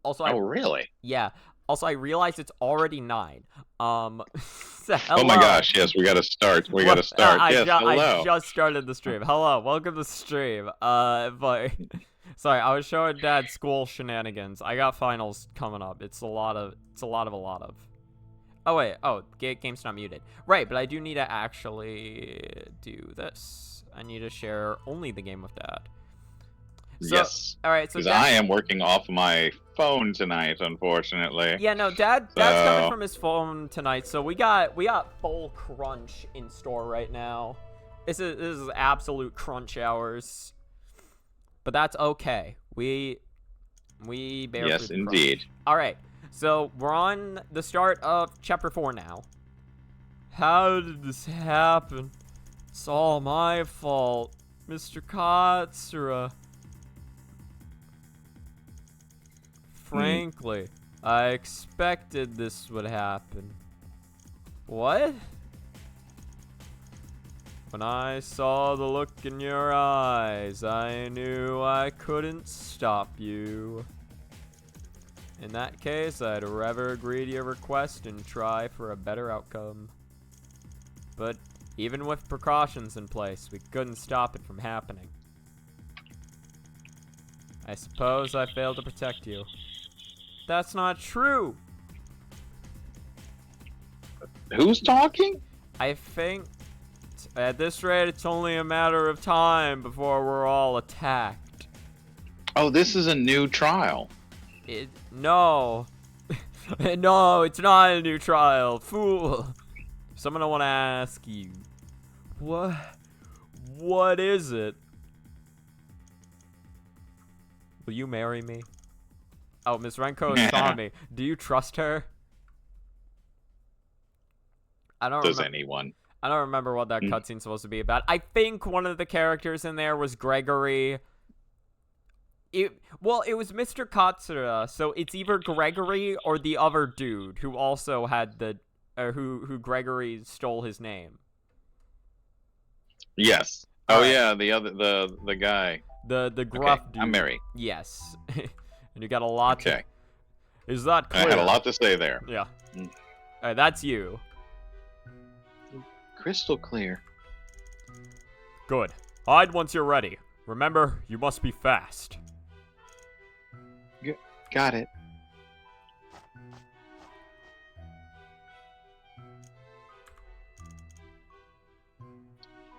Also, Oh, really? yeah. Also, I realized it's already 9. So Oh my hello. gosh, yes, we gotta start. We Well, gotta start. Yes, I hello. just started the stream. Hello, welcome to the stream. But sorry, I was showing Dad school shenanigans. I got finals coming up. It's a lot of. Oh wait. Oh, game's not muted. Right, but I do need to actually do this. I need to share only the game with Dad. So, Yes. all right. So Because Dad. I am working off my phone tonight, unfortunately. Yeah, no, Dad's coming So, from his phone tonight, so we got full crunch in store right now. This is absolute crunch hours, but that's okay. We bear yes, through the indeed. crunch. All right, so we're on the start of chapter 4 now. How did this happen? It's all my fault, Mr. Katsura. Frankly, I expected this would happen. What? When I saw the look in your eyes, I knew I couldn't stop you. In that case, I'd rather agree to your request and try for a better outcome. But even with precautions in place, we couldn't stop it from happening. I suppose I failed to protect you. That's not true. Who's talking? I think at this rate, it's only a matter of time before we're all attacked. Oh, this is a new trial. No. No, it's not a new trial. Fool. Someone I want to ask you. What is it? Will you marry me? Oh, Miss Renko saw me. Do you trust her? I don't Does remember. anyone? I don't remember what that cutscene's supposed to be about. I think one of the characters in there was Gregory. It was Mr. Katsura, so it's either Gregory or the other dude who also had who Gregory stole his name. Yes. All Oh right. yeah, the guy. The gruff Okay, dude. I'm married. Yes. And you got a lot Okay. Is that clear? I had a lot to say there. Yeah. Alright, that's you. Crystal clear. Good. Hide once you're ready. Remember, you must be fast. Got it.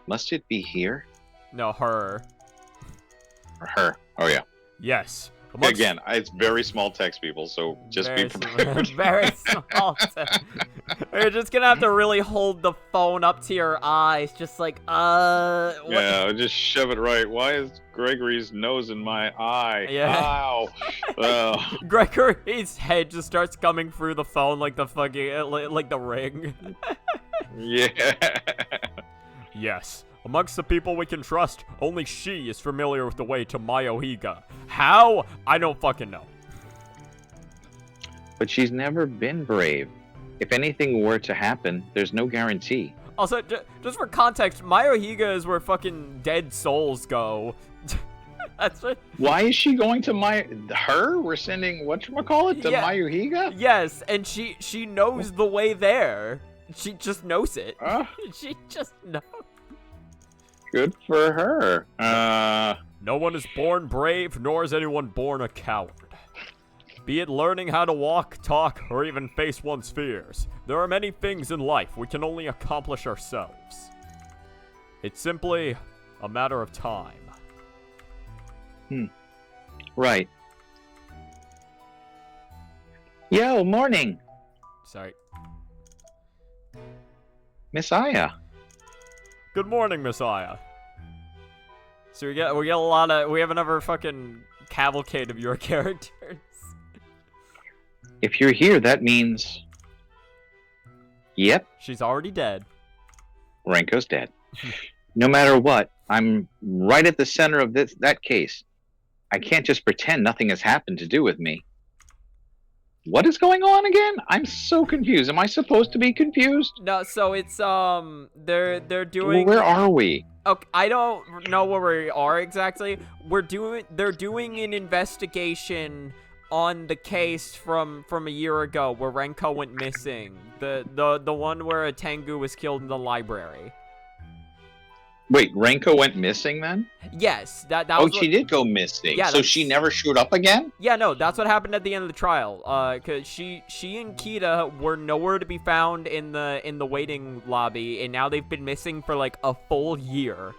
Must it be here? No, her. Or her? Oh yeah. Yes. Again, it's very small text, people, so just be prepared. Very small text. You're just gonna have to really hold the phone up to your eyes, just like, what? Yeah, just shove it right. Why is Gregory's nose in my eye? Yeah. Ow. Oh. Gregory's head just starts coming through the phone like the fucking, like the ring. Yeah. Yes. Amongst the people we can trust, only she is familiar with the way to Mayohiga. How? I don't fucking know. But she's never been brave. If anything were to happen, there's no guarantee. Also, just for context, Mayohiga is where fucking dead souls go. That's it. Why is she going to her? We're sending whatchamacallit to Mayuhiga? Yes, and she knows the way there. She just knows it. She just knows. Good for her. No one is born brave, nor is anyone born a coward. Be it learning how to walk, talk, or even face one's fears, there are many things in life we can only accomplish ourselves. It's simply a matter of time. Right. Yo, morning. Sorry. Messiah. Good morning, Messiah. So we get a lot of, we have another fucking cavalcade of your characters. If you're here, that means... Yep, She's already dead. Renko's dead. No matter what, I'm right at the center of that case. I can't just pretend nothing has happened to do with me. What is going on again? I'm so confused. Am I supposed to be confused? No, so it's they're doing. Where are we? Okay, I don't know where we are exactly. They're doing an investigation on the case from a year ago where Renko went missing. The one where a Tengu was killed in the library. Wait, Renko went missing then? Yes, that Oh, was she did go missing. Yeah, so she that's- never showed up again? Yeah, no, that's what happened at the end of the trial. Cause she and Kita were nowhere to be found in the waiting lobby, and now they've been missing for like a full year.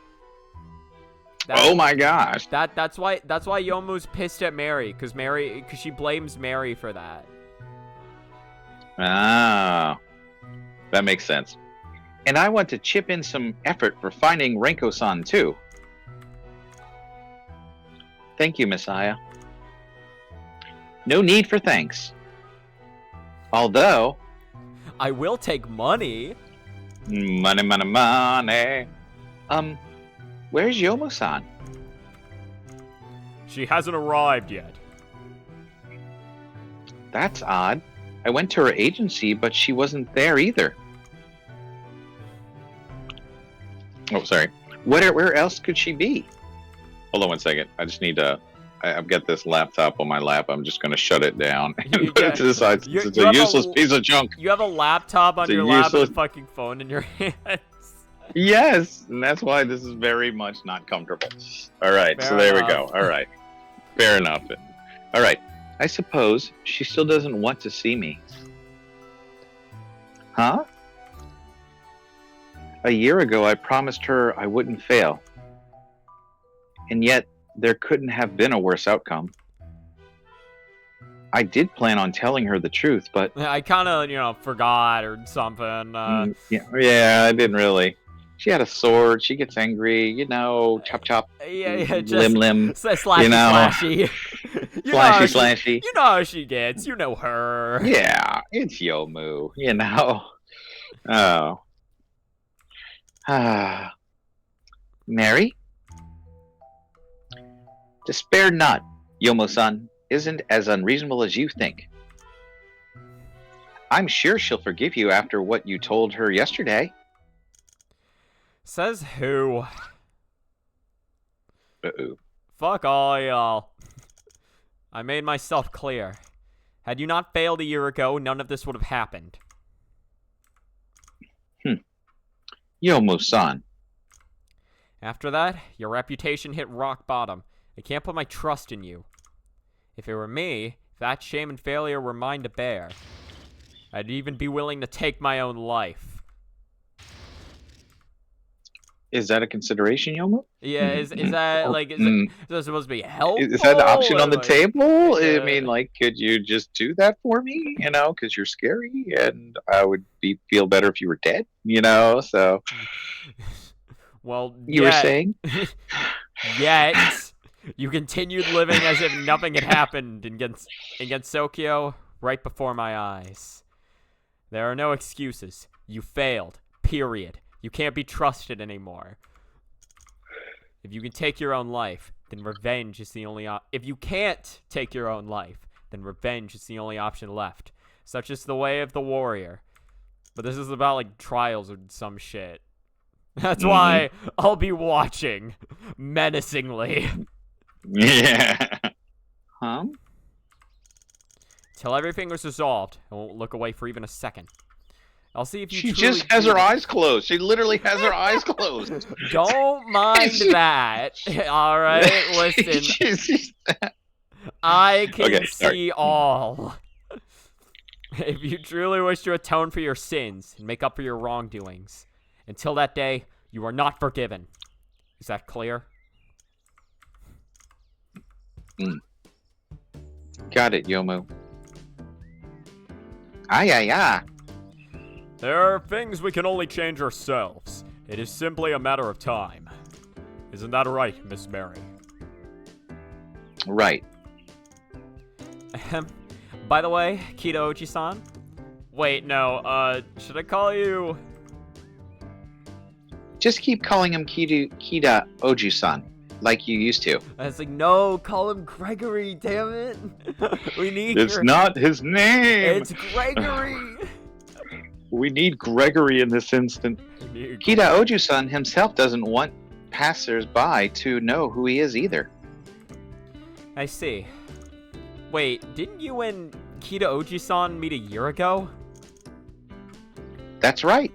Oh my gosh. That's why Yomu's pissed at Mary, cause she blames Mary for that. Ah, that makes sense. And I want to chip in some effort for finding Renko-san too. Thank you, Messiah. No need for thanks. Although... I will take money. Money, money, money. Where's Yomo-san? She hasn't arrived yet. That's odd. I went to her agency, but she wasn't there either. Oh, sorry. Where else could she be? Hold on one second. I just need to... I've got this laptop on my lap. I'm just going to shut it down and put it to the side. It's a useless piece of junk. You have a laptop on your lap and a fucking phone in your hands. Yes, and that's why this is very much not comfortable. All right, so there we go. All right. Fair enough. All right. I suppose she still doesn't want to see me. Huh? A year ago, I promised her I wouldn't fail. And yet, there couldn't have been a worse outcome. I did plan on telling her the truth, but... I kind of, forgot or something. Yeah, I didn't really. She had a sword. She gets angry. Chop chop. Yeah, just limb. Slashy. Slashy. You know how she gets. You know her. Yeah, it's Yomu. Oh. Mary? Despair not, Yomo-san isn't as unreasonable as you think. I'm sure she'll forgive you after what you told her yesterday. Says who? Uh-oh. Fuck all y'all. I made myself clear. Had you not failed a year ago, none of this would have happened. Yomo-san. After that, your reputation hit rock bottom. I can't put my trust in you. If it were me, if that shame and failure were mine to bear, I'd even be willing to take my own life. Is that a consideration, Yomo? Yeah, is that like is that supposed to be helpful? Is that an option on the like, table? I mean, like, could you just do that for me? Because you're scary, and I would feel better if you were dead. So. Well, you were saying? Yet you continued living as if nothing had happened against Sokyo right before my eyes. There are no excuses. You failed. Period. You can't be trusted anymore. If you can take your own life, then revenge is the only if you can't take your own life, then revenge is the only option left. Such is the way of the warrior. But this is about like trials or some shit. That's why I'll be watching menacingly. Yeah. Huh? Till everything was resolved, I won't look away for even a second. I'll see if you She just has her eyes closed. She literally has her eyes closed. Don't mind that. All right, listen. I can see all. If you truly wish to atone for your sins and make up for your wrongdoings, until that day, you are not forgiven. Is that clear? Got it, Yomu. Aye. There are things we can only change ourselves. It is simply a matter of time. Isn't that right, Miss Mary? Right. By the way, Kita Oji-san? Wait, no, should I call you... Just keep calling him Kita Oji-san, like you used to. I was like, no, call him Gregory, damn it. We need... It's not his name! It's Gregory! We need Gregory in this instant. Kita Oji-san himself doesn't want passers-by to know who he is either. I see. Wait, didn't you and Kita Oji-san meet a year ago? That's right.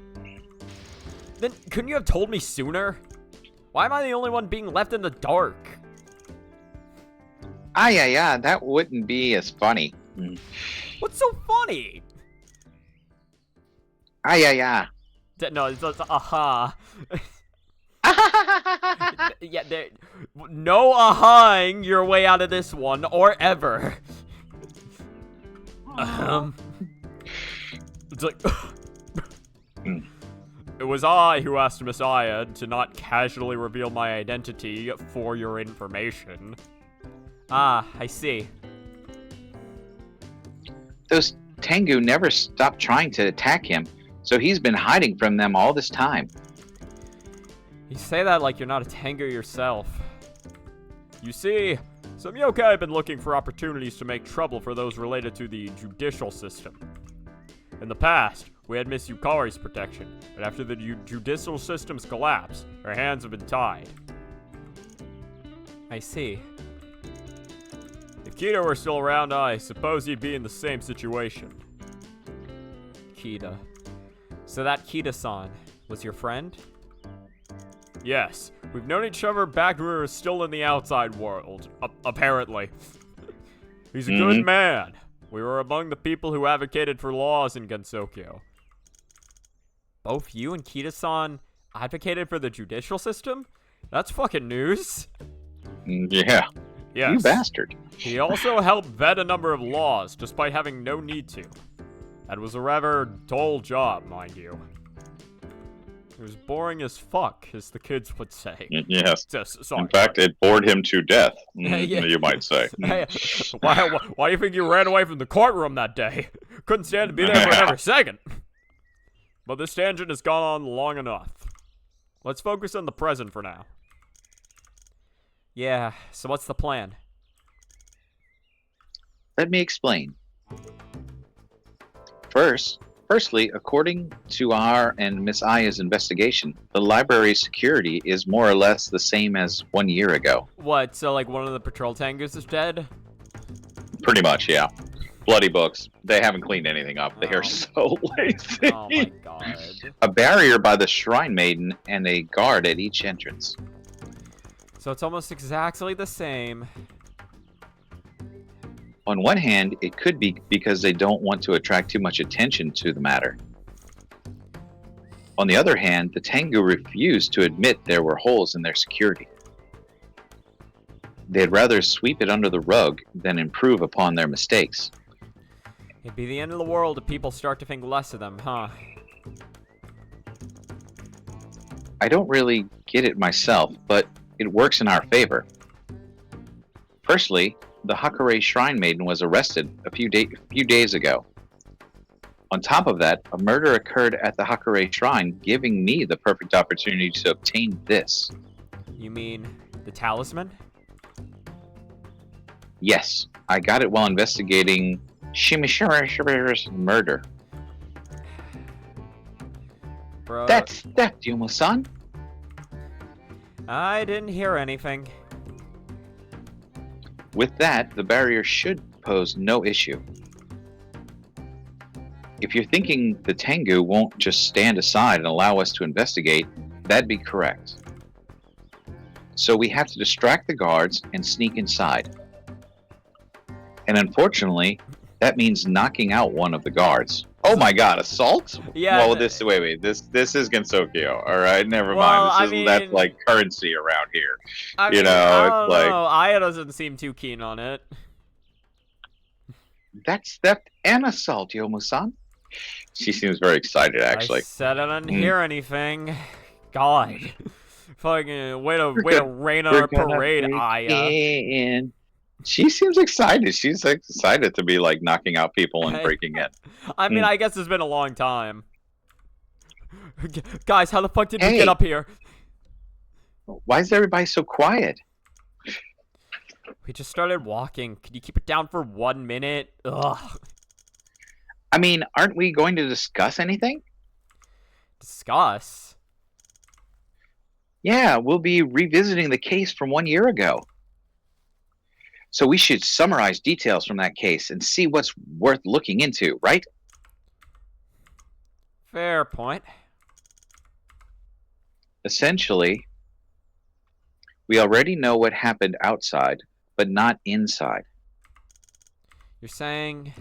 Then couldn't you have told me sooner? Why am I the only one being left in the dark? Yeah, that wouldn't be as funny. What's so funny? Yeah. No, it's aha. Yeah, no ahaing your way out of this one, or ever. It's like... It was I who asked Miss Ayad to not casually reveal my identity for your information. Ah, I see. Those Tengu never stopped trying to attack him, so he's been hiding from them all this time. You say that like you're not a Tengu yourself. You see, some yokai have been looking for opportunities to make trouble for those related to the judicial system. In the past, we had Miss Yukari's protection, but after the judicial system's collapse, her hands have been tied. I see. If Kita were still around, I suppose he'd be in the same situation. Kita. So that Kita-san was your friend? Yes, we've known each other back when we were still in the outside world, apparently. He's a good man. We were among the people who advocated for laws in Gensokyo. Both you and Kita-san advocated for the judicial system? That's fucking news. Yeah. Yes. You bastard. He also helped vet a number of laws, despite having no need to. That was a rather dull job, mind you. It was boring as fuck, as the kids would say. Yes. Sorry. In fact, it bored him to death, Yeah. you might say. Hey, why do you think you ran away from the courtroom that day? Couldn't stand to be there for another second. But this tangent has gone on long enough. Let's focus on the present for now. Yeah, so what's the plan? Let me explain. Firstly, according to our and Miss Aya's investigation, the library's security is more or less the same as 1 year ago. What, so like one of the patrol tangus is dead? Pretty much, yeah. Bloody books. They haven't cleaned anything up. They are so lazy. Oh my god. A barrier by the Shrine Maiden and a guard at each entrance. So it's almost exactly the same. On one hand, it could be because they don't want to attract too much attention to the matter. On the other hand, the Tengu refused to admit there were holes in their security. They'd rather sweep it under the rug than improve upon their mistakes. It'd be the end of the world if people start to think less of them, huh? I don't really get it myself, but it works in our favor. Firstly, the Hakare Shrine Maiden was arrested a few days ago. On top of that, a murder occurred at the Hakare Shrine, giving me the perfect opportunity to obtain this. You mean the talisman? Yes, I got it while investigating Shimishira's murder. Bro, That's theft, Yuma-san. I didn't hear anything. With that, the barrier should pose no issue. If you're thinking the Tengu won't just stand aside and allow us to investigate, that'd be correct. So we have to distract the guards and sneak inside. And unfortunately, that means knocking out one of the guards. Oh my god, assault? Yeah. Well, this is Gensokyo, alright? Never Well, mind. I That's mean- like currency around here. I You mean, know, I it's don't like- know. Aya doesn't seem too keen on it. That's theft and assault, Yomu-san. She seems very excited, actually. I said I didn't hear anything. God. Fucking way to rain on our parade, Aya. In. She seems excited. She's excited to be like knocking out people and breaking in. I mean, I guess it's been a long time. Guys, how the fuck did we Hey. get up here? Why is everybody so quiet? We just started walking. Could you keep it down for 1 minute? Ugh. I mean, aren't we going to discuss anything? Discuss? Yeah, we'll be revisiting the case from 1 year ago. So we should summarize details from that case and see what's worth looking into, right? Fair point. Essentially, we already know what happened outside, but not inside. You're saying...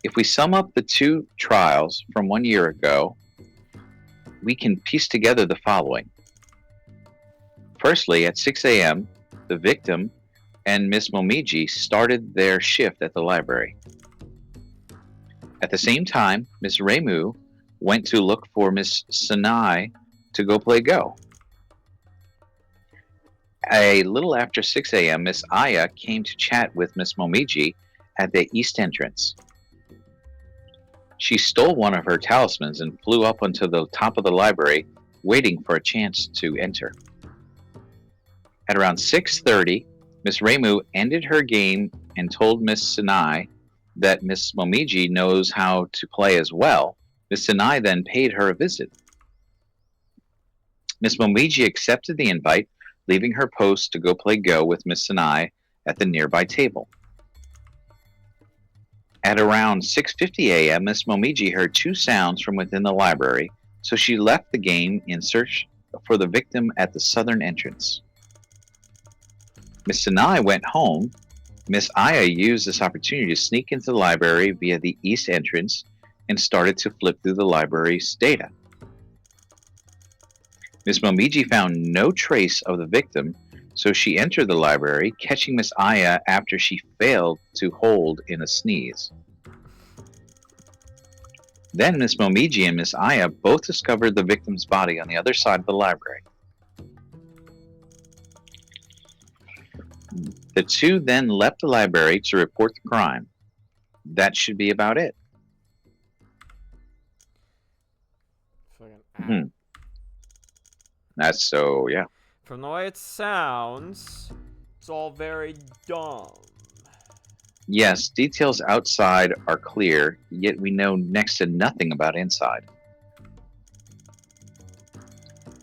If we sum up the two trials from 1 year ago, we can piece together the following. Firstly, at 6 a.m., the victim and Miss Momiji started their shift at the library. At the same time, Miss Reimu went to look for Miss Sanai to go play Go. A little after 6 a.m., Miss Aya came to chat with Miss Momiji at the east entrance. She stole one of her talismans and flew up onto the top of the library, waiting for a chance to enter. At around 6:30, Miss Reimu ended her game and told Miss Sanai that Miss Momiji knows how to play as well. Miss Sanai then paid her a visit. Miss Momiji accepted the invite, leaving her post to go play Go with Miss Sanai at the nearby table. At around 6:50 a.m., Miss Momiji heard two sounds from within the library, so she left the game in search for the victim at the southern entrance. Miss Sanai went home. Miss Aya used this opportunity to sneak into the library via the east entrance and started to flip through the library's data. Miss Momiji found no trace of the victim, so she entered the library, catching Miss Aya after she failed to hold in a sneeze. Then Miss Momiji and Miss Aya both discovered the victim's body on the other side of the library. The two then left the library to report the crime. That should be about it. Fucking That's so, yeah. From the way it sounds, it's all very dumb. Yes, details outside are clear, yet we know next to nothing about inside.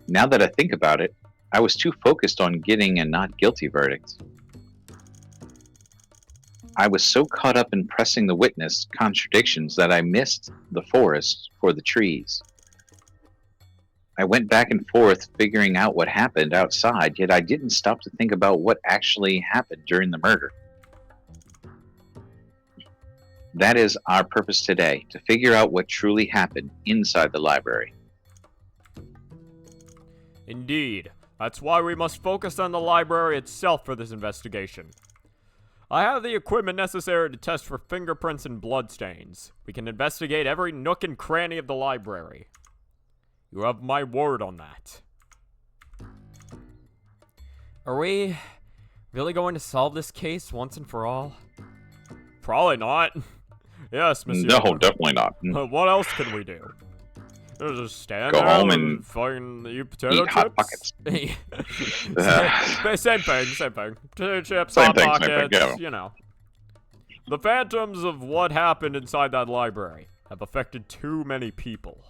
Now that I think about it, I was too focused on getting a not guilty verdict. I was so caught up in pressing the witness contradictions that I missed the forest for the trees. I went back and forth figuring out what happened outside, yet I didn't stop to think about what actually happened during the murder. That is our purpose today, to figure out what truly happened inside the library. Indeed. That's why we must focus on the library itself for this investigation. I have the equipment necessary to test for fingerprints and bloodstains. We can investigate every nook and cranny of the library. You have my word on that. Are we really going to solve this case once and for all? Probably not. Yes, Monsieur. No, definitely not. What else can we do? Just stand Go there home and and fucking eat potato eat Hot chips. Same thing. Potato chips, Same hot thing, pockets, yeah. you know. The phantoms of what happened inside that library have affected too many people.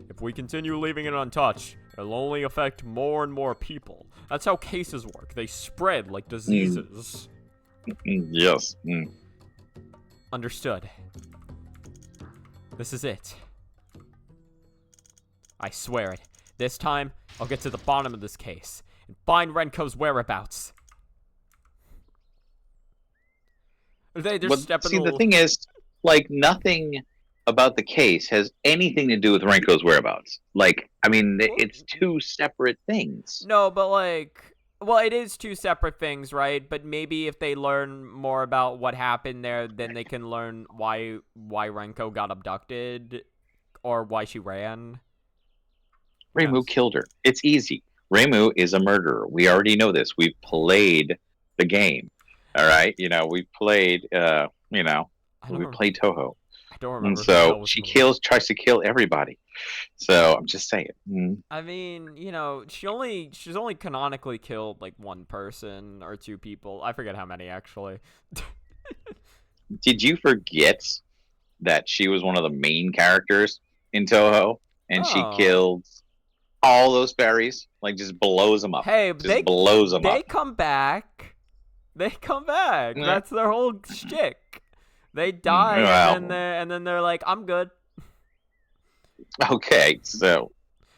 If we continue leaving it untouched, it'll only affect more and more people. That's how cases work. They spread like diseases. Yes. Understood. This is it. I swear it. This time, I'll get to the bottom of this case and find Renko's whereabouts. The thing is, like, nothing about the case has anything to do with Renko's whereabouts. Like, I mean, it's two separate things. No, but well, it is two separate things, right? But maybe if they learn more about what happened there, then they can learn why Renko got abducted or why she ran. Reimu killed her. It's easy. Reimu is a murderer. We already know this. We've played the game. All right? We played, we played Toho. I don't remember. And so she tries to kill everybody. So I'm just saying. I mean, she's only canonically killed like one person or two people. I forget how many actually. Did you forget that she was one of the main characters in Toho, and she killed all those fairies? Like, just blows them up. Hey, blows them up. They come back. They come back. Yeah. That's their whole shtick. They die Well. and then they're like, I'm good. Okay, so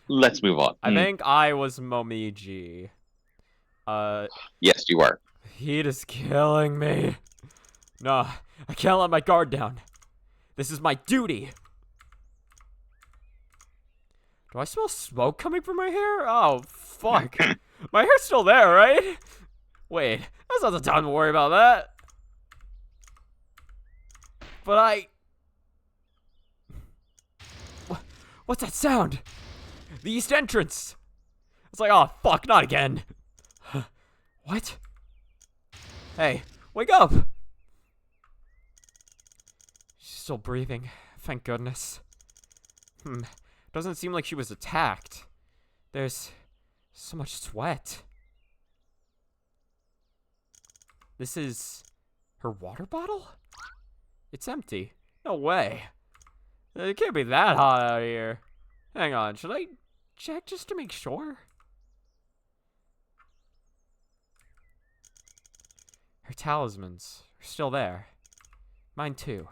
let's move on. I think I was Momiji. Yes, you are. Heat is killing me. No, I can't let my guard down. This is my duty. Do I smell smoke coming from my hair? Oh, fuck. My hair's still there, right? Wait, that's not the time to worry about that. But What's that sound? The east entrance. It's like, oh, fuck, not again. What? Hey, wake up. She's still breathing. Thank goodness. Doesn't seem like she was attacked. There's so much sweat. This is her water bottle? It's empty. No way. It can't be that hot out here. Hang on, should I check just to make sure? Her talismans are still there. Mine too.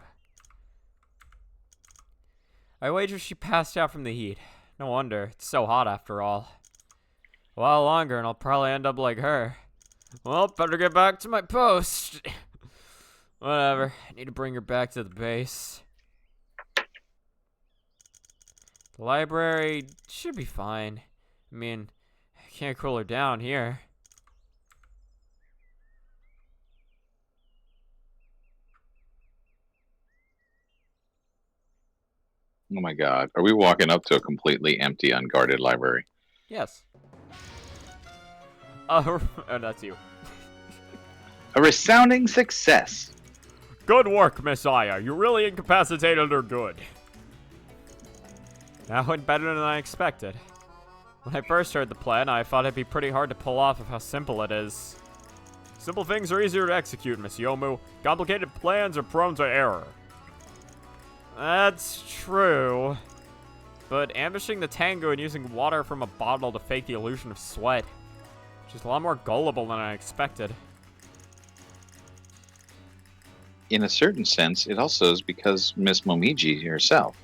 I wager she passed out from the heat. No wonder, it's so hot after all. A while longer and I'll probably end up like her. Well, better get back to my post. Whatever, I need to bring her back to the base. The library should be fine. I mean, I can't cool her down here. Oh my god. Are we walking up to a completely empty, unguarded library? Yes. Oh, that's you. A resounding success. Good work, Messiah. You really incapacitated her good. That went better than I expected. When I first heard the plan, I thought it'd be pretty hard to pull off of how simple it is. Simple things are easier to execute, Miss Yomu. Complicated plans are prone to error. That's true. But ambushing the Tengu and using water from a bottle to fake the illusion of sweat, which is a lot more gullible than I expected. In a certain sense, it also is because Miss Momiji herself.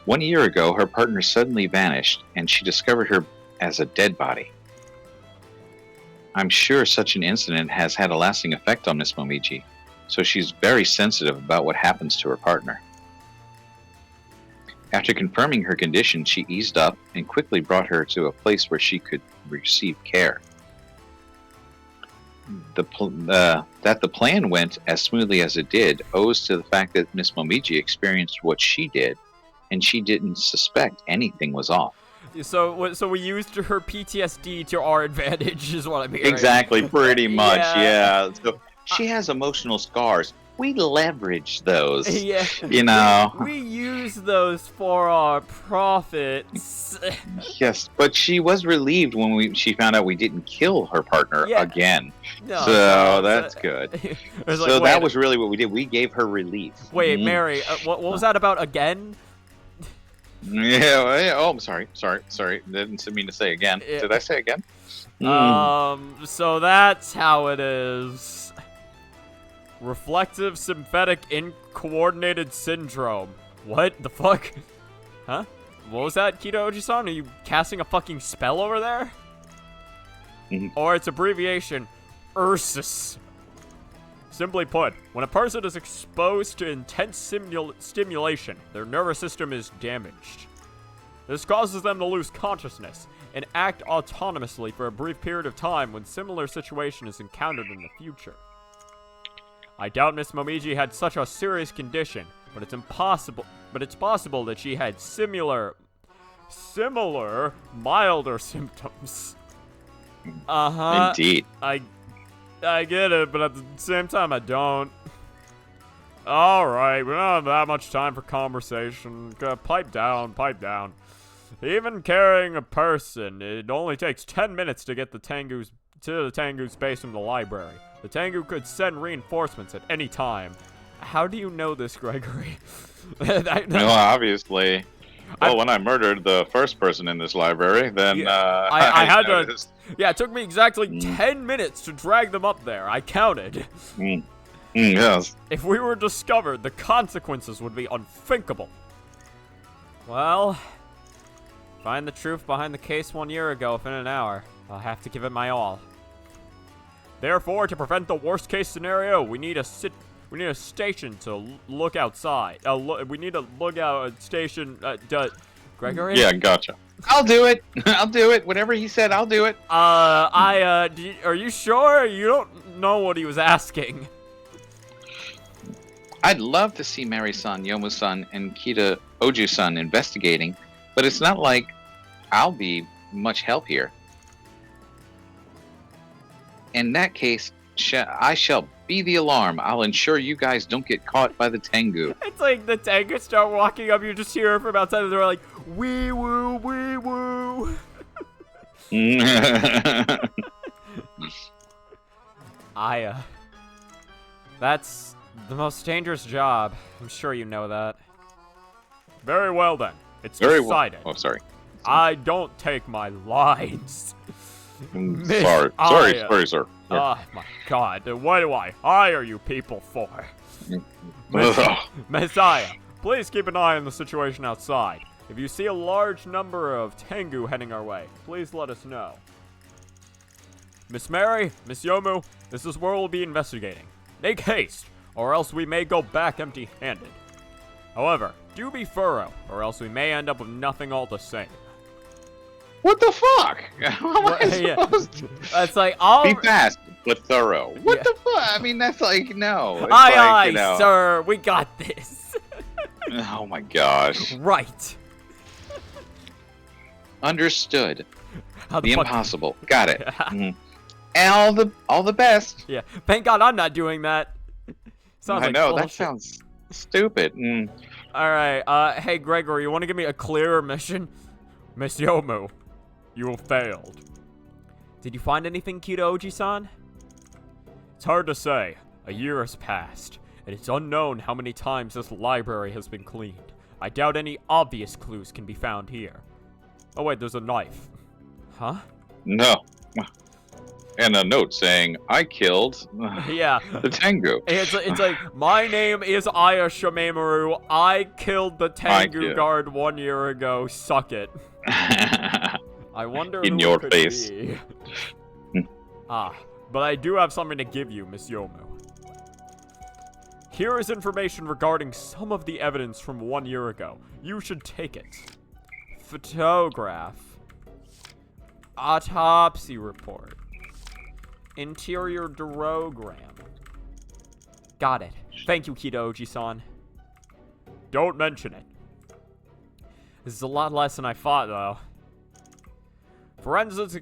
1 year ago, her partner suddenly vanished, and she discovered her as a dead body. I'm sure such an incident has had a lasting effect on Miss Momiji, so she's very sensitive about what happens to her partner. After confirming her condition, she eased up and quickly brought her to a place where she could receive care. That the plan went as smoothly as it did owes to the fact that Miss Momiji experienced what she did, and she didn't suspect anything was off. So we used her PTSD to our advantage, is what I'm hearing. Exactly, pretty much, Yeah. So she has emotional scars. We leverage those. Yeah. You know. We use those for our profits. Yes, but she was relieved when she found out we didn't kill her partner again. No, so that's good. So that was really what we did. We gave her relief. Wait, Mary, what was that about again? Yeah. Oh, I'm sorry. Didn't mean to say again. Yeah. Did I say again? So that's how it is. Reflective sympathetic incoordinated syndrome. What the fuck? Huh? What was that, Kido Oji-san? Are you casting a fucking spell over there? Or its abbreviation, URSUS. Simply put, when a person is exposed to intense stimulation, their nervous system is damaged. This causes them to lose consciousness and act autonomously for a brief period of time when similar situation is encountered in the future. I doubt Miss Momiji had such a serious condition, but it's possible that she had similar milder symptoms. Indeed. I get it, but at the same time I don't. Alright, we don't have that much time for conversation. Pipe down. Even carrying a person, it only takes 10 minutes to get the Tengu's base from the library. The Tengu could send reinforcements at any time. How do you know this, Gregory? No, obviously. Well, when I murdered the first person in this library, then Yeah, I had noticed. to. Yeah, it took me exactly Mm. 10 minutes to drag them up there. I counted. Yes. If we were discovered, the consequences would be unthinkable. Well, find the truth behind the case 1 year ago within an hour. I'll have to give it my all. Therefore, to prevent the worst case scenario, we need a station to look outside. We need a lookout station. Gregory? Yeah, gotcha. I'll do it. I'll do it. Whatever he said, I'll do it. Are you sure? You don't know what he was asking. I'd love to see Mary-san, Yomu-san, and Kita Oju-san investigating, but it's not like I'll be much help here. In that case, I shall be the alarm. I'll ensure you guys don't get caught by the Tengu. It's like the Tengu start walking up, you just hear from outside, and they're like, wee woo, wee woo. That's the most dangerous job. I'm sure you know that. Very well then. It's decided. Oh, sorry. I don't take my lines. Miss Sorry, sir. Oh my god, what do I hire you people for? Messiah, please keep an eye on the situation outside. If you see a large number of Tengu heading our way, please let us know. Miss Mary, Miss Yomu, this is where we'll be investigating. Make haste, or else we may go back empty-handed. However, do be thorough, or else we may end up with nothing all the same. What the fuck? How am I supposed to? It's like, all Be fast, but thorough. What the fuck? I mean, that's like, no. It's aye, like, aye, sir, we got this. Oh my gosh. Right. Understood. How The fuck- impossible. Got it. And all the best. Yeah, thank God I'm not doing that. Sounds I like know, bullshit. that sounds stupid. Alright, hey Gregory, you want to give me a clearer mission? Miss Yomu, you failed. Did you find anything, Kita Oji-san? It's hard to say. A year has passed, and it's unknown how many times this library has been cleaned. I doubt any obvious clues can be found here. Oh wait, there's a knife. Huh? No. And a note saying, I killed Yeah. the Tengu. It's like, my name is Aya Shimemaru. I killed the Tengu guard 1 year ago. Suck it. I wonder In who your it could face. be. But I do have something to give you, Miss Yomu. Here is information regarding some of the evidence from 1 year ago. You should take it. Photograph. Autopsy report. Interior duogram. Got it. Thank you, Kita Oji-san. Don't mention it. This is a lot less than I thought, though. Forensics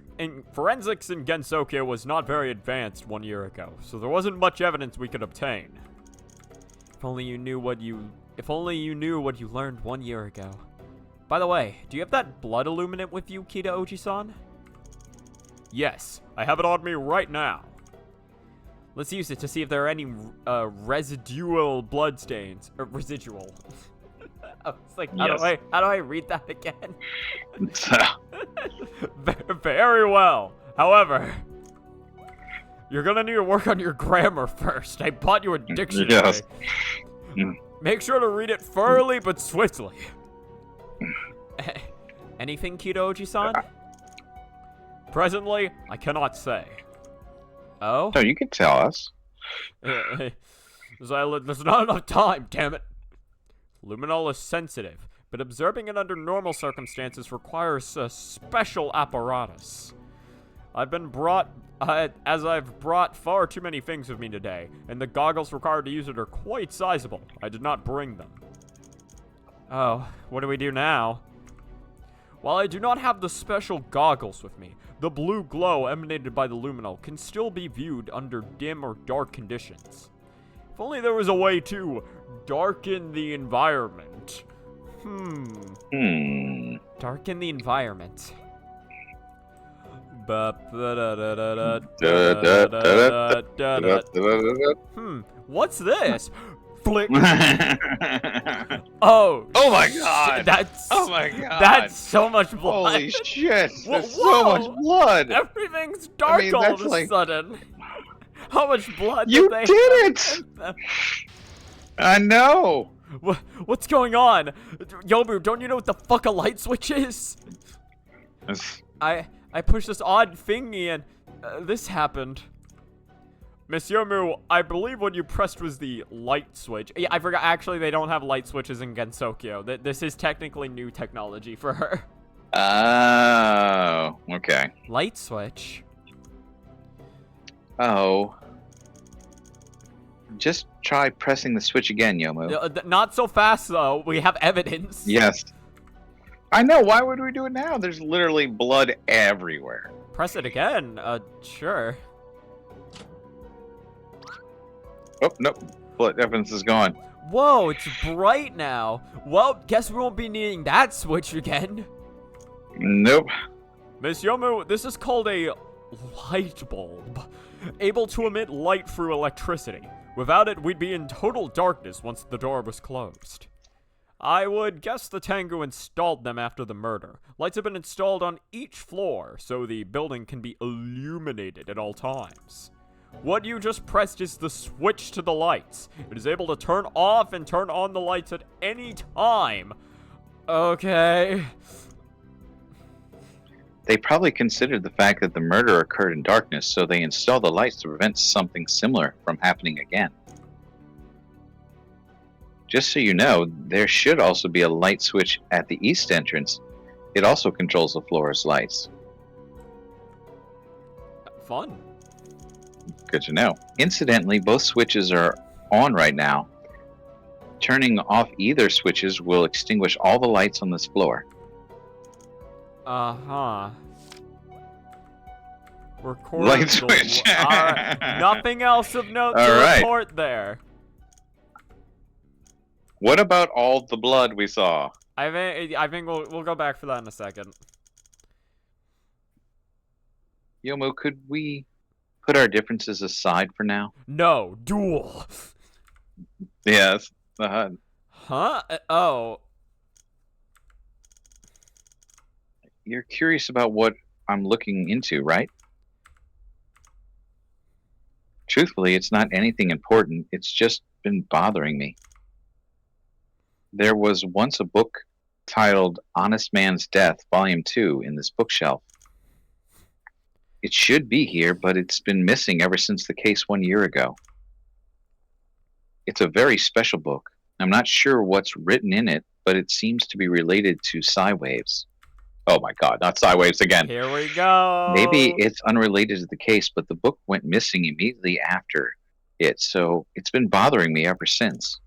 in Gensokyo was not very advanced 1 year ago, so there wasn't much evidence we could obtain. If only you knew what you learned 1 year ago. By the way, do you have that blood illuminant with you, Kita Oji-san? Yes, I have it on me right now. Let's use it to see if there are any residual blood stains. Or residual. I was like, how do I read that again? Very well. However, you're gonna need to work on your grammar first. I bought you a dictionary. Yes. Make sure to read it thoroughly but swiftly. Anything, Kita Oji-san? Presently, I cannot say. Oh? No, you can tell us. There's not enough time, damn it. Luminol is sensitive, but observing it under normal circumstances requires a special apparatus. I've brought far too many things with me today, and the goggles required to use it are quite sizable. I did not bring them. Oh, what do we do now? While I do not have the special goggles with me, the blue glow emanated by the luminol can still be viewed under dim or dark conditions. If only there was a way to darken the environment. Darken the environment. What's this? Flick. Oh. Oh my god. That's. Oh my god. That's so much blood. Holy shit. There's Whoa. so much blood. Everything's dark all of that's a like- sudden. How much blood You did they did have it! in them? I know. What's going on? Yomu, don't you know what the fuck a light switch is? I pushed this odd thingy and this happened. Miss Yomu, I believe what you pressed was the light switch. Yeah, I forgot. Actually, they don't have light switches in Gensokyo. This is technically new technology for her. Oh, okay. Light switch? Oh. Just try pressing the switch again, Yomu. Not so fast, though. We have evidence. Yes. I know. Why would we do it now? There's literally blood everywhere. Press it again. Sure. Oh, nope. Blood evidence is gone. Whoa, it's bright now. Well, guess we won't be needing that switch again. Nope. Miss Yomu, this is called a light bulb, able to emit light through electricity. Without it, we'd be in total darkness once the door was closed. I would guess the Tengu installed them after the murder. Lights have been installed on each floor, so the building can be illuminated at all times. What you just pressed is the switch to the lights. It is able to turn off and turn on the lights at any time. Okay. They probably considered the fact that the murder occurred in darkness, so they installed the lights to prevent something similar from happening again. Just so you know, there should also be a light switch at the east entrance. It also controls the floor's lights. Fun. Good to know. Incidentally, both switches are on right now. Turning off either switches will extinguish all the lights on this floor. Uh-huh. Record Light the- switch. Alright, nothing else of note to Alright. report there. What about all the blood we saw? I think we'll go back for that in a second. Yomo, could we put our differences aside for now? No, duel. Yes. Huh? Oh. You're curious about what I'm looking into, right? Truthfully, it's not anything important. It's just been bothering me. There was once a book titled Honest Man's Death, Volume 2, in this bookshelf. It should be here, but it's been missing ever since the case 1 year ago. It's a very special book. I'm not sure what's written in it, but it seems to be related to psi waves. Oh my god, not psi waves again. Here we go. Maybe it's unrelated to the case, but the book went missing immediately after it, so it's been bothering me ever since.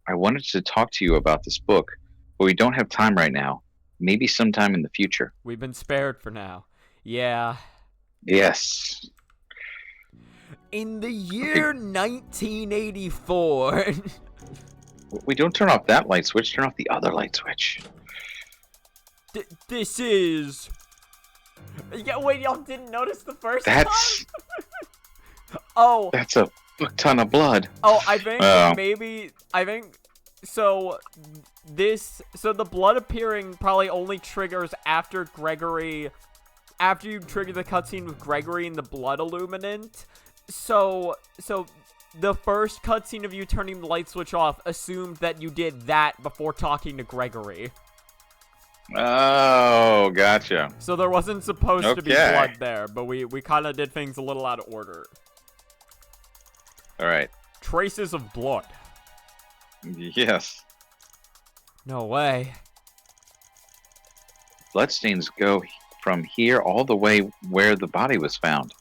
I wanted to talk to you about this book, but we don't have time right now. Maybe sometime in the future. We've been spared for now. Yeah. Yes. In the year 1984. We don't turn off that light switch, turn off the other light switch. This is... Yeah, wait, y'all didn't notice the first That's time? Oh. that's a fuck ton of blood. Oh, I think Oh. so the blood appearing probably only triggers after you trigger the cutscene with Gregory and the blood illuminant. So the first cutscene of you turning the light switch off assumed that you did that before talking to Gregory. Oh, gotcha. So there wasn't supposed to be Okay. blood there, but we kind of did things a little out of order. All right. Traces of blood. Yes. No way. Bloodstains go from here all the way where the body was found.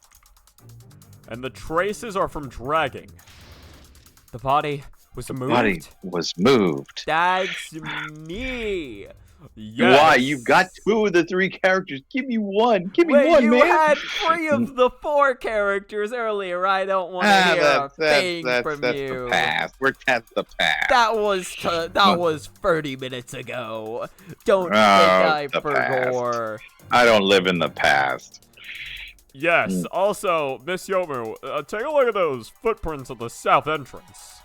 And the traces are from dragging. The body was moved. Body was moved. That's me. Yes. Why? You've got 2 of the 3 characters. Give me one. Give me Wait, one, you man. had 3 of the 4 characters earlier. I don't want to hear a thing from that's you. the past. That's the past. That was 30 minutes ago. Don't think Oh, I the past. forgot. I don't live in the past. Yes, also, Miss Yomu, take a look at those footprints of the south entrance.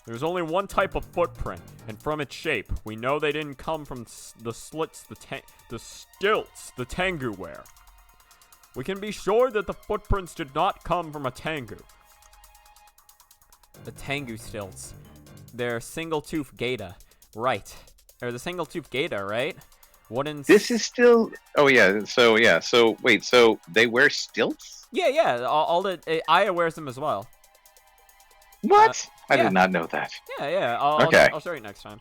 There's only one type of footprint, and from its shape, we know they didn't come from the slits the stilts the Tengu wear. We can be sure that the footprints did not come from a Tengu. The Tengu stilts. They're single-tooth gaita. Right. Or the single-tooth gaita, right? This is still... Oh, yeah. So, wait. So, they wear stilts? Yeah. All the... Aya wears them as well. What? I yeah. did not know that. Yeah. I'll show you next time.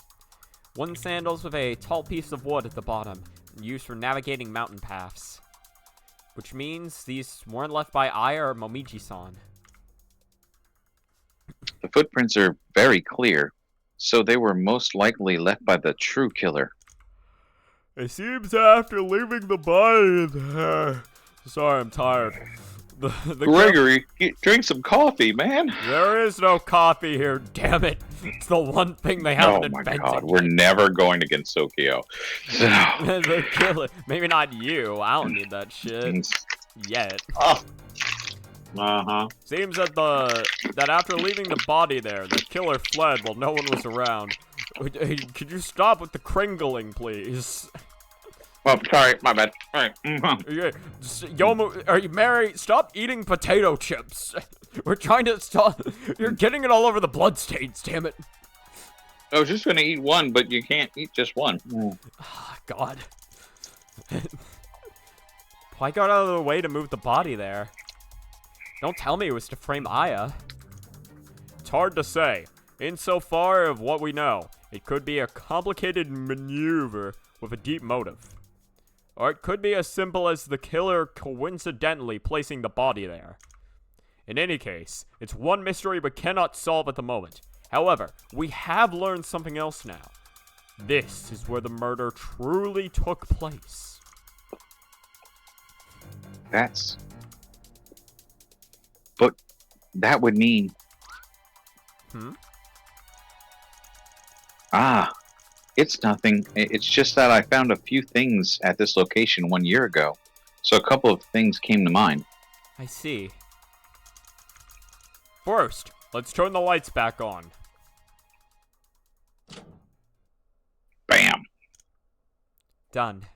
Wooden sandals with a tall piece of wood at the bottom. Used for navigating mountain paths. Which means these weren't left by Aya or Momiji-san. The footprints are very clear, so they were most likely left by the true killer. It seems after leaving the body... Sorry, I'm tired. Gregory, drink some coffee, man. There is no coffee here, damn it. It's the one thing they haven't invented. Oh my god, we're never going against Sokio. The killer. Maybe not you. I don't need that shit. Yet. Oh. Uh-huh. Seems that after leaving the body there, the killer fled while no one was around. Could you stop with the cringling, please? Oh, sorry, my bad. All right. Yomu, are you Mary? Stop eating potato chips. We're trying to stop. You're getting it all over the bloodstains, damn it. I was just gonna eat one, but you can't eat just one. God. Why go out of the way to move the body there? Don't tell me it was to frame Aya. It's hard to say. Insofar of what we know, it could be a complicated maneuver with a deep motive. Or it could be as simple as the killer coincidentally placing the body there. In any case, it's one mystery we cannot solve at the moment. However, we have learned something else now. This is where the murder truly took place. But that would mean... It's nothing. It's just that I found a few things at this location 1 year ago. So a couple of things came to mind. I see. First, let's turn the lights back on. Bam. Done.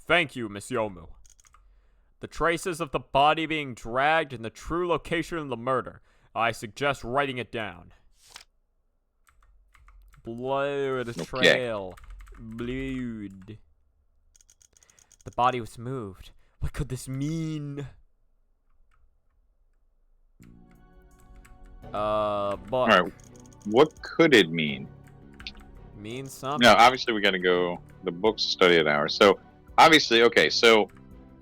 Thank you, Miss Yomu. The traces of the body being dragged and the true location of the murder. I suggest writing it down. Blood trail. Blood. The body was moved. What could this mean? But... Alright, what could it mean? Means something. No, obviously we gotta go the books study at hours. So, obviously, okay, so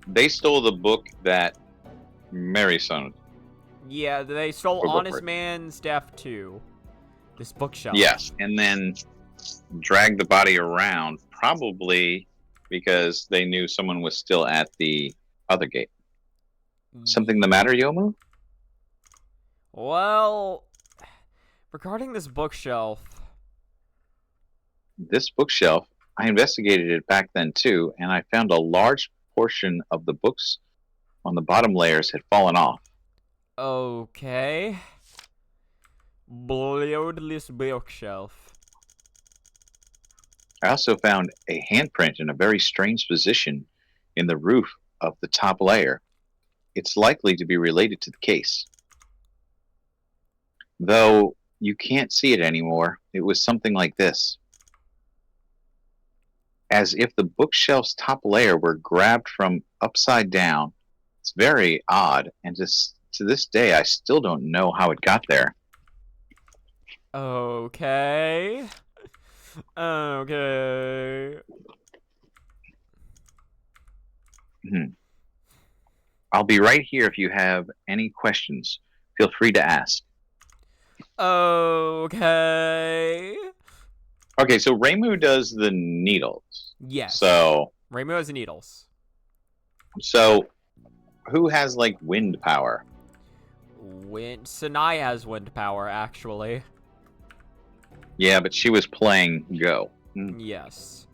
they stole the book that Mary son. Yeah, they stole Or Honest book. Man's Death 2. This bookshelf. Yes, and then dragged the body around, probably because they knew someone was still at the other gate. Something the matter, Yomu? Well, regarding this bookshelf... This bookshelf, I investigated it back then too, and I found a large portion of the books on the bottom layers had fallen off. Okay. Bloodless bookshelf. I also found a handprint in a very strange position in the roof of the top layer. It's likely to be related to the case. Though you can't see it anymore, it was something like this. As if the bookshelf's top layer were grabbed from upside down. It's very odd, and to this day, I still don't know how it got there. Okay. Okay. I'll be right here if you have any questions. Feel free to ask. Okay. Okay, so Reimu does the needles. Yes. So Reimu has the needles. So who has like wind power? Sanai has wind power, actually. Yeah, but she was playing Go. Yes.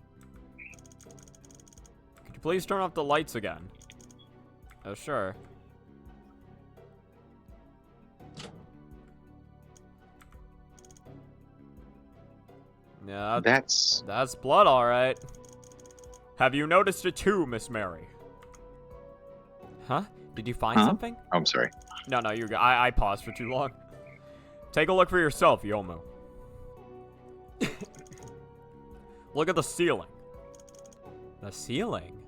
Could you please turn off the lights again? Oh, sure. Yeah, That's blood, all right. Have you noticed it too, Miss Mary? Huh? Did you find something? Oh, I'm sorry. No, you're good. I paused for too long. Take a look for yourself, Yomu. Look at the ceiling. The ceiling?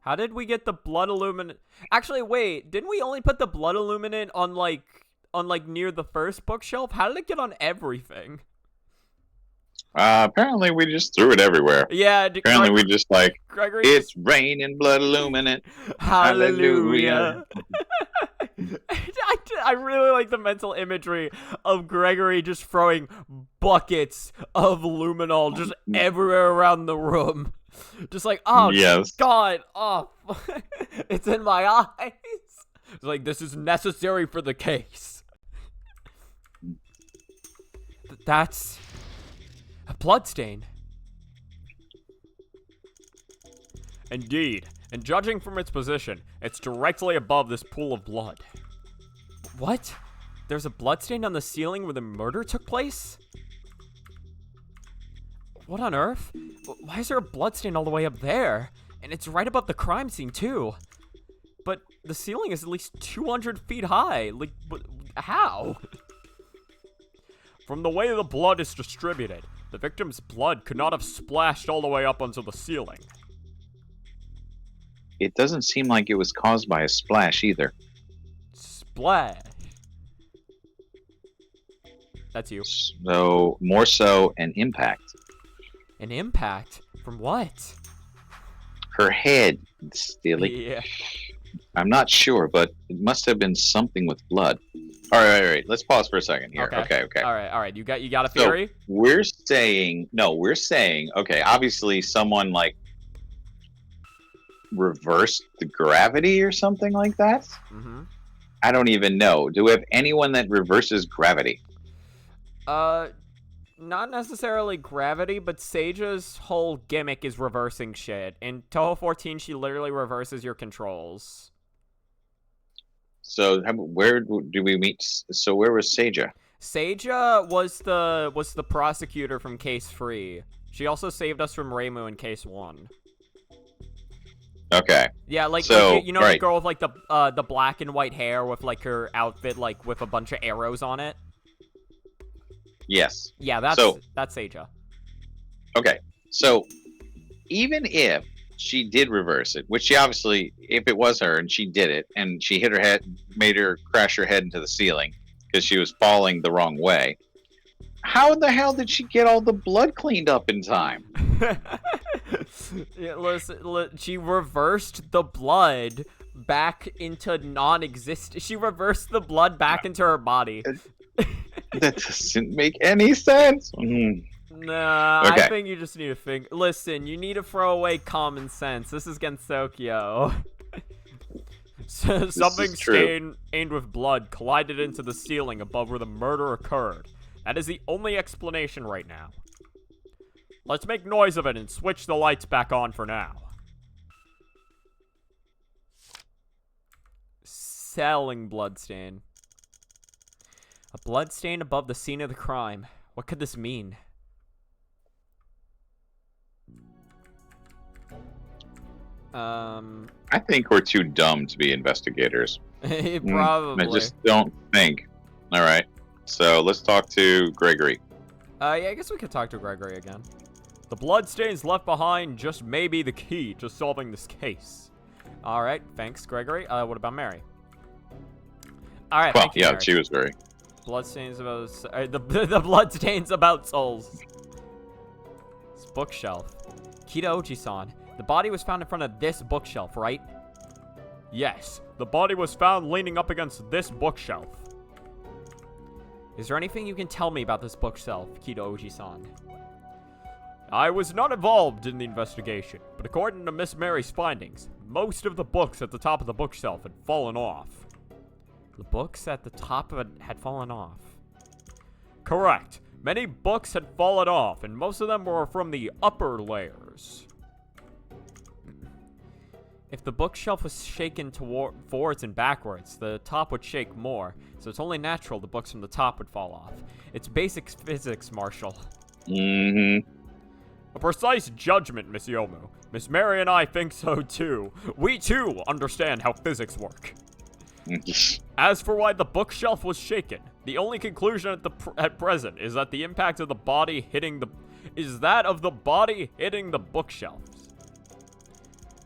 How did we get the blood illuminant? Actually, wait. Didn't we only put the blood illuminant on like near the first bookshelf? How did it get on everything? Apparently we just threw it everywhere. Yeah. Apparently we just like, Gregory. it's raining blood illuminant. Hallelujah. I really like the mental imagery of Gregory just throwing buckets of luminol just everywhere around the room. Just like, oh, yes. God, oh, it's in my eyes. It's like, this is necessary for the case. That's a bloodstain. Indeed, and judging from its position, it's directly above this pool of blood. What? There's a bloodstain on the ceiling where the murder took place? What on earth? Why is there a bloodstain all the way up there? And it's right above the crime scene, too. But the ceiling is at least 200 feet high. Like, how? From the way the blood is distributed, the victim's blood could not have splashed all the way up onto the ceiling. It doesn't seem like it was caused by a splash either. Splash. That's you. So, more so an impact. An impact? From what? Her head, Steely. Yeah. I'm not sure, but it must have been something with blood. All right. Let's pause for a second here. Okay. All right. You got a theory? So we're saying, okay, obviously someone like reversed the gravity or something like that. Mm-hmm. I don't even know. Do we have anyone that reverses gravity? Not necessarily gravity, but Seija's whole gimmick is reversing shit. In Toho 14, she literally reverses your controls. So where do we meet? So where was Seija? Seija was the prosecutor from Case 3. She also saved us from Reimu in Case 1. Okay. Yeah, like, so, you know right. The girl with like the black and white hair with like her outfit like with a bunch of arrows on it? Yes. Yeah, that's Seija. Okay. So even if she did reverse it, which she obviously, if it was her and she did it and she hit her head, made her crash her head into the ceiling because she was falling the wrong way, how the hell did she get all the blood cleaned up in time? Yeah, listen, she reversed the blood back into non-existent. She reversed the blood back into her body. That doesn't make any sense. Nah, okay. I think you just need to think. Listen, you need to throw away common sense. This is Gensokyo. So, something stained with blood collided into the ceiling above where the murder occurred. That is the only explanation right now. Let's make noise of it and switch the lights back on for now. Selling bloodstain. A bloodstain above the scene of the crime. What could this mean? I think we're too dumb to be investigators. Probably. I just don't think. All right. So let's talk to Gregory. Yeah, I guess we could talk to Gregory again. The bloodstains left behind just may be the key to solving this case. All right, thanks, Gregory. What about Mary? All right, Well, thank you, yeah, Mary. she was very. Bloodstains about the bloodstains about souls. This bookshelf. Kita Oji-san, the body was found in front of this bookshelf, right? Yes, the body was found leaning up against this bookshelf. Is there anything you can tell me about this bookshelf, Kita Oji-san? I was not involved in the investigation, but according to Miss Mary's findings, most of the books at the top of the bookshelf had fallen off. The books at the top of it had fallen off. Correct. Many books had fallen off, and most of them were from the upper layers. If the bookshelf was shaken forwards and backwards, the top would shake more, so it's only natural the books from the top would fall off. It's basic physics, Marshall. Mm-hmm. A precise judgment, Miss Yomu. Miss Mary and I think so too. We too understand how physics work. As for why the bookshelf was shaken, the only conclusion at present is that the impact of the body hitting the bookshelves.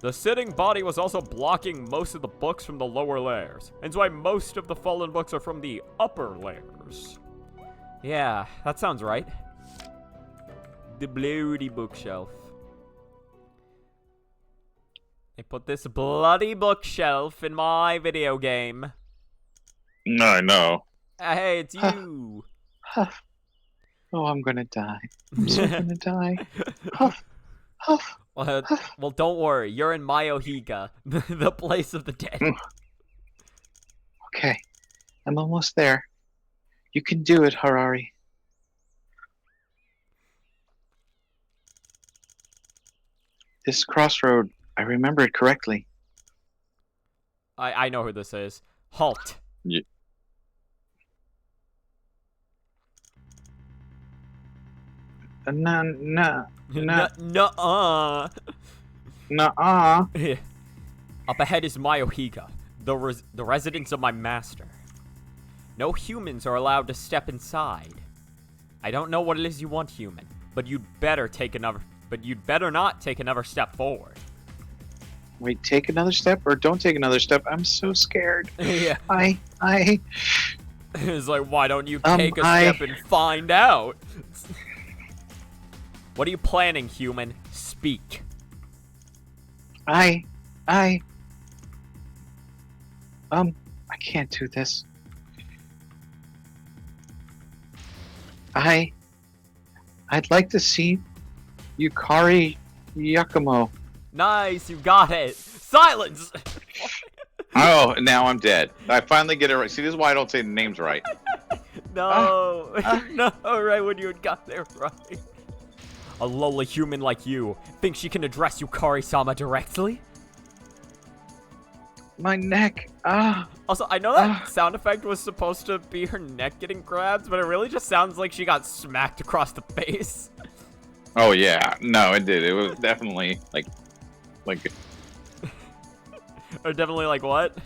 The sitting body was also blocking most of the books from the lower layers, and why most of the fallen books are from the upper layers. Yeah, that sounds right. The bloody bookshelf. They put this bloody bookshelf in my video game. I know. Hey, it's you. Huff. Oh, I'm gonna die. I'm so gonna die. Huff. Huff. Well, don't worry. You're in Mayohiga, the place of the dead. Okay. I'm almost there. You can do it, Harari. This crossroad, I remember it correctly. I know who this is. Halt. Yeah. Nuh-uh. Up ahead is Mayohiga, the residence of my master. No humans are allowed to step inside. I don't know what it is you want, human, but you'd better not take another step forward. Wait, take another step or don't take another step? I'm so scared. Yeah. It's like, why don't you take a step and find out? What are you planning, human? Speak. I can't do this. I'd like to see Yukari Yakumo. Nice, you got it. Silence! Oh, now I'm dead. I finally get it right. See, this is why I don't say the names right. No. No, right when you had got there right. A lowly human like you thinks she can address Yukari-sama directly? My neck. Also, I know that sound effect was supposed to be her neck getting grabbed, but it really just sounds like she got smacked across the face. Oh yeah, no, it did. It was definitely like. Or definitely like what?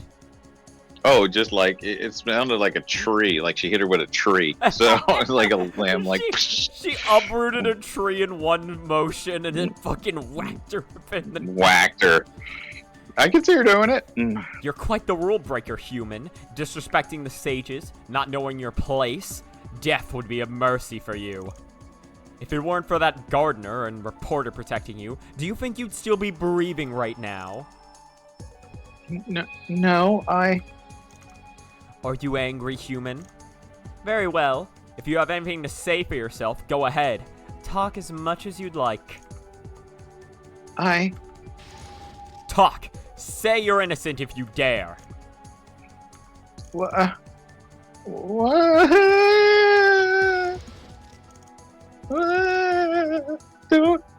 Oh, just like it sounded like a tree. Like she hit her with a tree. So it was like a lamb. Like she uprooted a tree in one motion and then fucking whacked her in the whacked her. I can see her doing it. You're quite the rule breaker, human. Disrespecting the sages, not knowing your place. Death would be a mercy for you. If it weren't for that gardener and reporter protecting you, do you think you'd still be breathing right now? No, Are you angry, human? Very well. If you have anything to say for yourself, go ahead. Talk as much as you'd like. Talk! Say you're innocent if you dare. What?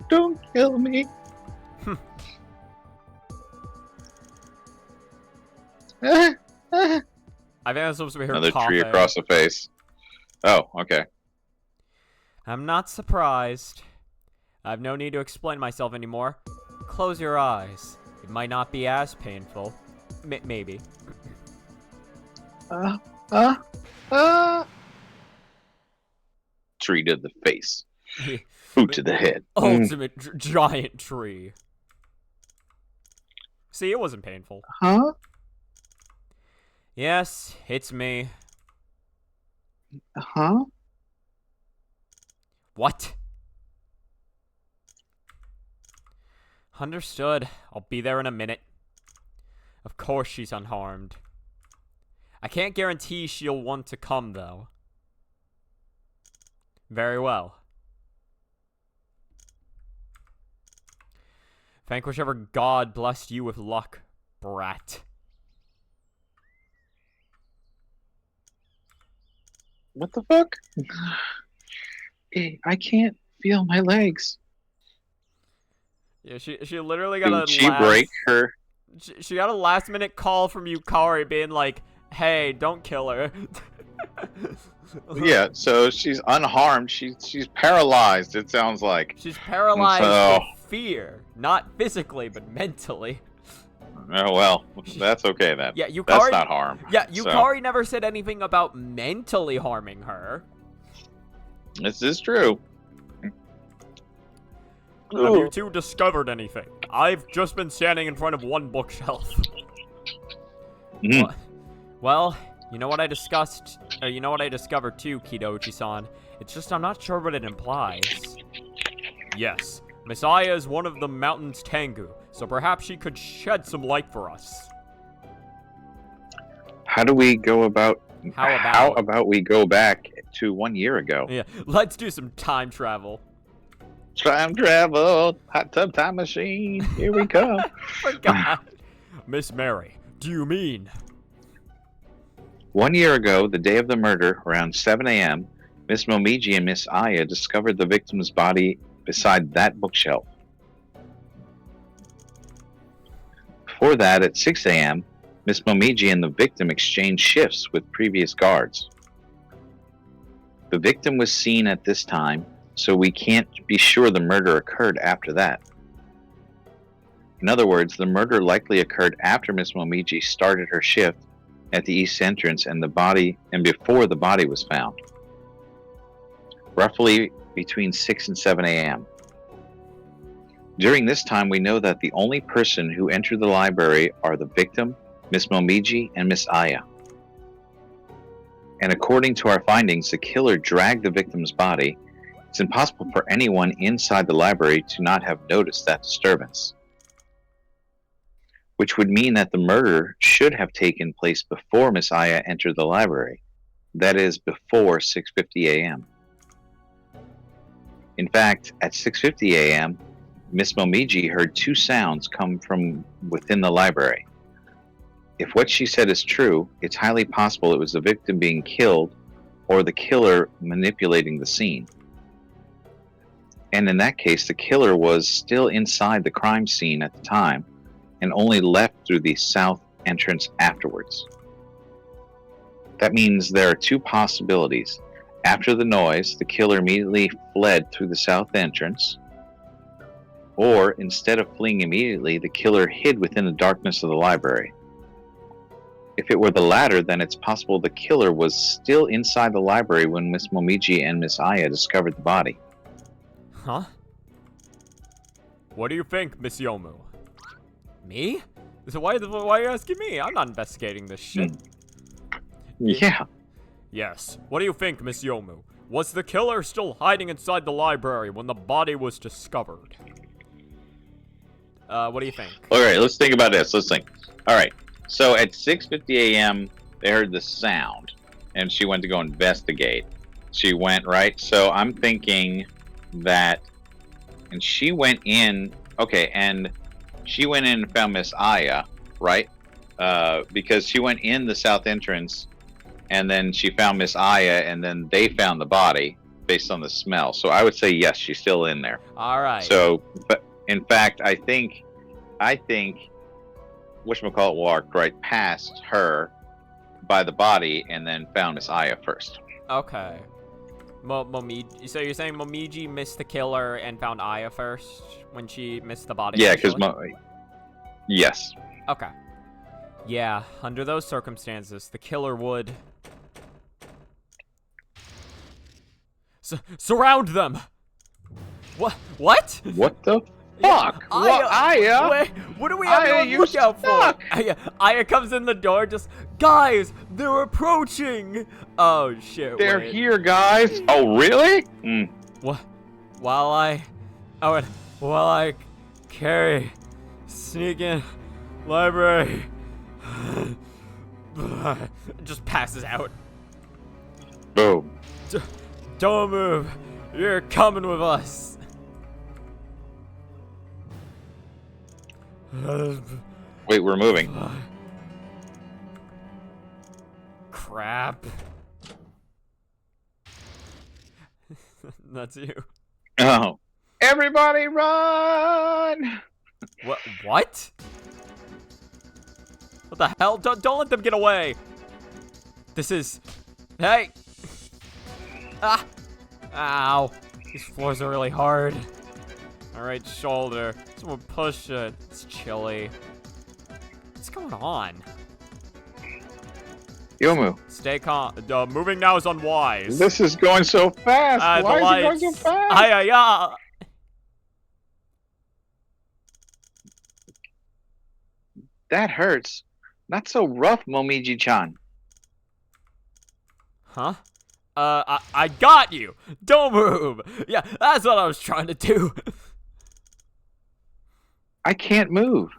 Don't kill me. I think that's supposed to be her Another coughing. tree across the face. Oh, okay. I'm not surprised. I've no need to explain myself anymore. Close your eyes. It might not be as painful. Maybe. Tree to the face. Boot to the head. Ultimate giant tree. See, it wasn't painful. Huh? Yes, it's me. Huh? What? Understood. I'll be there in a minute. Of course she's unharmed. I can't guarantee she'll want to come, though. Very well. Thank whichever god blessed you with luck, brat. What the fuck? I can't feel my legs. Yeah, she literally got Did she break her? She got a last-minute call from Yukari being like, "Hey, don't kill her." Yeah, so she's unharmed. She's paralyzed. It sounds like. She's And paralyzed so, with fear, not physically, but mentally. well, that's okay then. Yeah, Yukari. That's not harm. Yeah, So, Yukari never said anything about mentally harming her. this is true. Have you two discovered anything? I've just been standing in front of one bookshelf. Mhm. Well, you know what I discussed? You know what I discovered too, Kidochi-san? It's just I'm not sure what it implies. Yes, Messiah is one of the mountain's Tengu, so perhaps she could shed some light for us. How do we go about? How about- we go back to 1 year ago? Yeah, let's do some time travel. Time travel, hot tub time machine. Here we come. Forgot. Miss Mary, do you mean? 1 year ago, the day of the murder, around 7 a.m., Miss Momiji and Miss Aya discovered the victim's body beside that bookshelf. Before that, at 6 a.m., Miss Momiji and the victim exchanged shifts with previous guards. The victim was seen at this time, so we can't be sure the murder occurred after that. In other words, the murder likely occurred after Miss Momiji started her shift at the east entrance and before the body was found. Roughly between 6 and 7 a.m. During this time, we know that the only person who entered the library are the victim, Miss Momiji, and Miss Aya. And according to our findings, the killer dragged the victim's body. It's impossible for anyone inside the library to not have noticed that disturbance, which would mean that the murder should have taken place before Miss Aya entered the library, that is, before 6:50 a.m. In fact, at 6:50 a.m., Miss Momiji heard two sounds come from within the library. If what she said is true, it's highly possible it was the victim being killed or the killer manipulating the scene. And in that case, the killer was still inside the crime scene at the time and only left through the south entrance afterwards. That means there are two possibilities. After the noise, the killer immediately fled through the south entrance, or instead of fleeing immediately, the killer hid within the darkness of the library. If it were the latter, then it's possible the killer was still inside the library when Miss Momiji and Miss Aya discovered the body. Huh? What do you think, Miss Yomu? Me? So why are you asking me? I'm not investigating this shit. Yeah. Yes. What do you think, Miss Yomu? Was the killer still hiding inside the library when the body was discovered? What do you think? All right, let's think about this. Let's think. All right. So at 6:50 a.m., they heard the sound, and she went to go investigate. She went, right? So I'm thinking that, and she went in, okay, and she went in and found Miss Aya, right? Because she went in the south entrance, and then she found Miss Aya, and then they found the body based on the smell. So I would say yes, she's still in there. All right. So, but in fact, I think whatchamacallit walked right past her by the body and then found Miss Aya first. Okay. Momiji. So you're saying Momiji missed the killer and found Aya first when she missed the body? Yeah, because yes. Okay. Yeah, under those circumstances, the killer would surround them. What? What? What the fuck? Aya? Wait, what do we have Aya, to you look out for? suck. Aya comes in the door, just guys, they're approaching. Oh shit! They're wait. here, guys. Oh, really? Mm. What? While I carry, sneak in, library, just passes out. Boom. Don't move. You're coming with us. Wait, we're moving. Crap. That's you. Oh. Everybody run! What? What the hell? Don't let them get away. This is... Hey! Ah! Ow. These floors are really hard. My right shoulder. Someone push it. It's chilly. What's going on? Yomu, Stay calm. Moving now is unwise. this is going so fast. Why is it going so fast? Ay. That hurts. Not so rough, Momiji-chan. Huh? I got you. Don't move. Yeah, that's what I was trying to do. I can't move.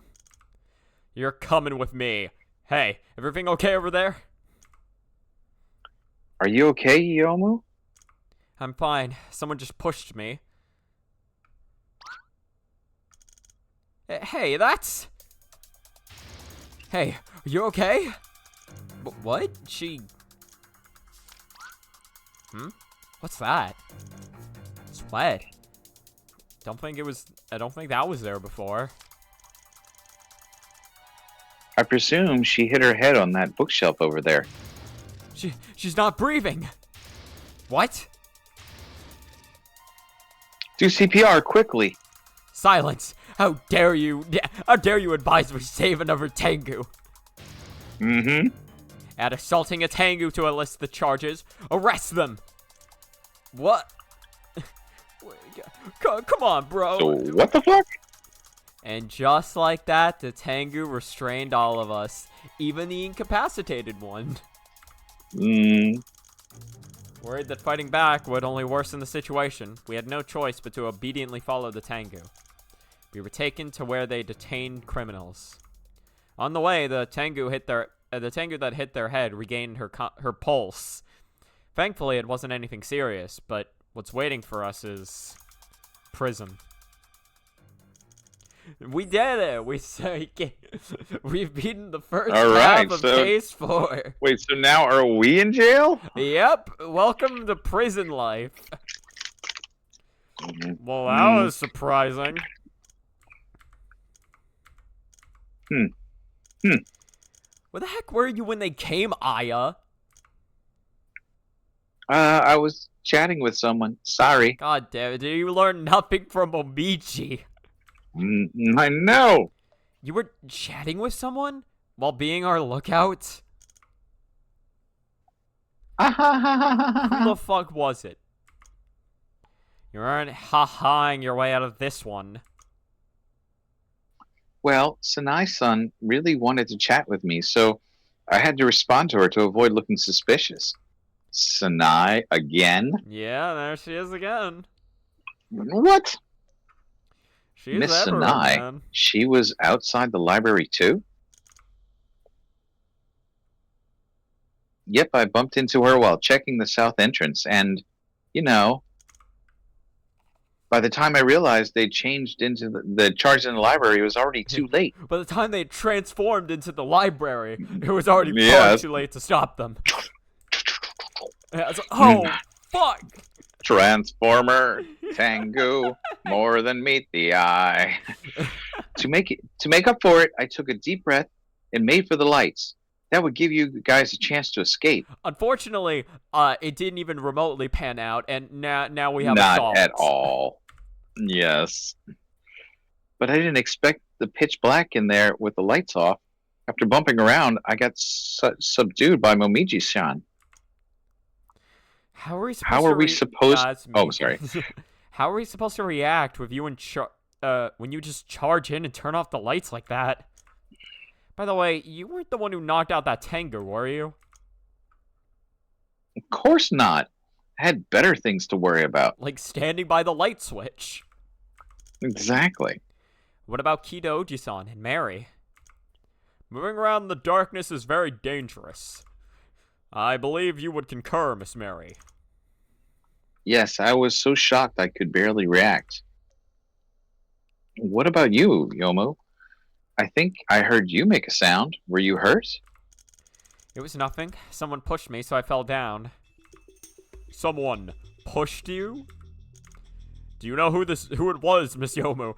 You're coming with me. Hey, everything okay over there? Are you okay, Yomu? I'm fine. Someone just pushed me. Hey, that's... Hey, are you okay? What? She... What's that? It's wet. I don't think that was there before. I presume she hit her head on that bookshelf over there. She's not breathing. What? Do CPR quickly. Silence. How dare you? How dare you advise me save another Tengu? Mm-hmm. Add assaulting a Tengu to enlist the charges. Arrest them. What? Come on, bro. So what the fuck? And just like that, the Tengu restrained all of us, even the incapacitated one. Worried that fighting back would only worsen the situation, we had no choice but to obediently follow the Tengu. We were taken to where they detained criminals. On the way, the Tengu that hit their head regained her pulse. Thankfully, it wasn't anything serious, but what's waiting for us is prison. We did it! We've beaten the first half of Case 4. Wait, so now are we in jail? Yep, welcome to prison life. Well, that was surprising. Where the heck were you when they came, Aya? I was chatting with someone. Sorry. God damn it, did you learn nothing from Omichi? I know. You were chatting with someone while being our lookout? Who the fuck was it? You aren't ha-haing your way out of this one. Well, Sanai-san really wanted to chat with me, so I had to respond to her to avoid looking suspicious. Sanai again? Yeah, there she is again. What? She's Miss everywhere, Sanai, man. she was outside the library too? Yep, I bumped into her while checking the south entrance, and, you know, by the time I realized they changed into the charge in the library, it was already too late. By the time they transformed into the library, it was already far Yes. too late to stop them. Yeah, it's like, oh, fuck! Transformer, Tengu, more than meet the eye. To make up for it, I took a deep breath and made for the lights. That would give you guys a chance to escape. Unfortunately, it didn't even remotely pan out, and now we have Not assault. at all. Yes. But I didn't expect the pitch black in there with the lights off. After bumping around, I got subdued by Momiji-san. How are we supposed How to are we supposed... That's me. Oh, sorry. How are we supposed to react with you when you just charge in and turn off the lights like that? By the way, you weren't the one who knocked out that Tengu, were you? Of course not. I had better things to worry about. Like standing by the light switch. Exactly. What about Kido-ji-san and Mary? Moving around in the darkness is very dangerous. I believe you would concur, Miss Mary. Yes, I was so shocked I could barely react. What about you, Yomo? I think I heard you make a sound. Were you hurt? It was nothing. Someone pushed me, so I fell down. Someone pushed you? Do you know who it was, Miss Yomu?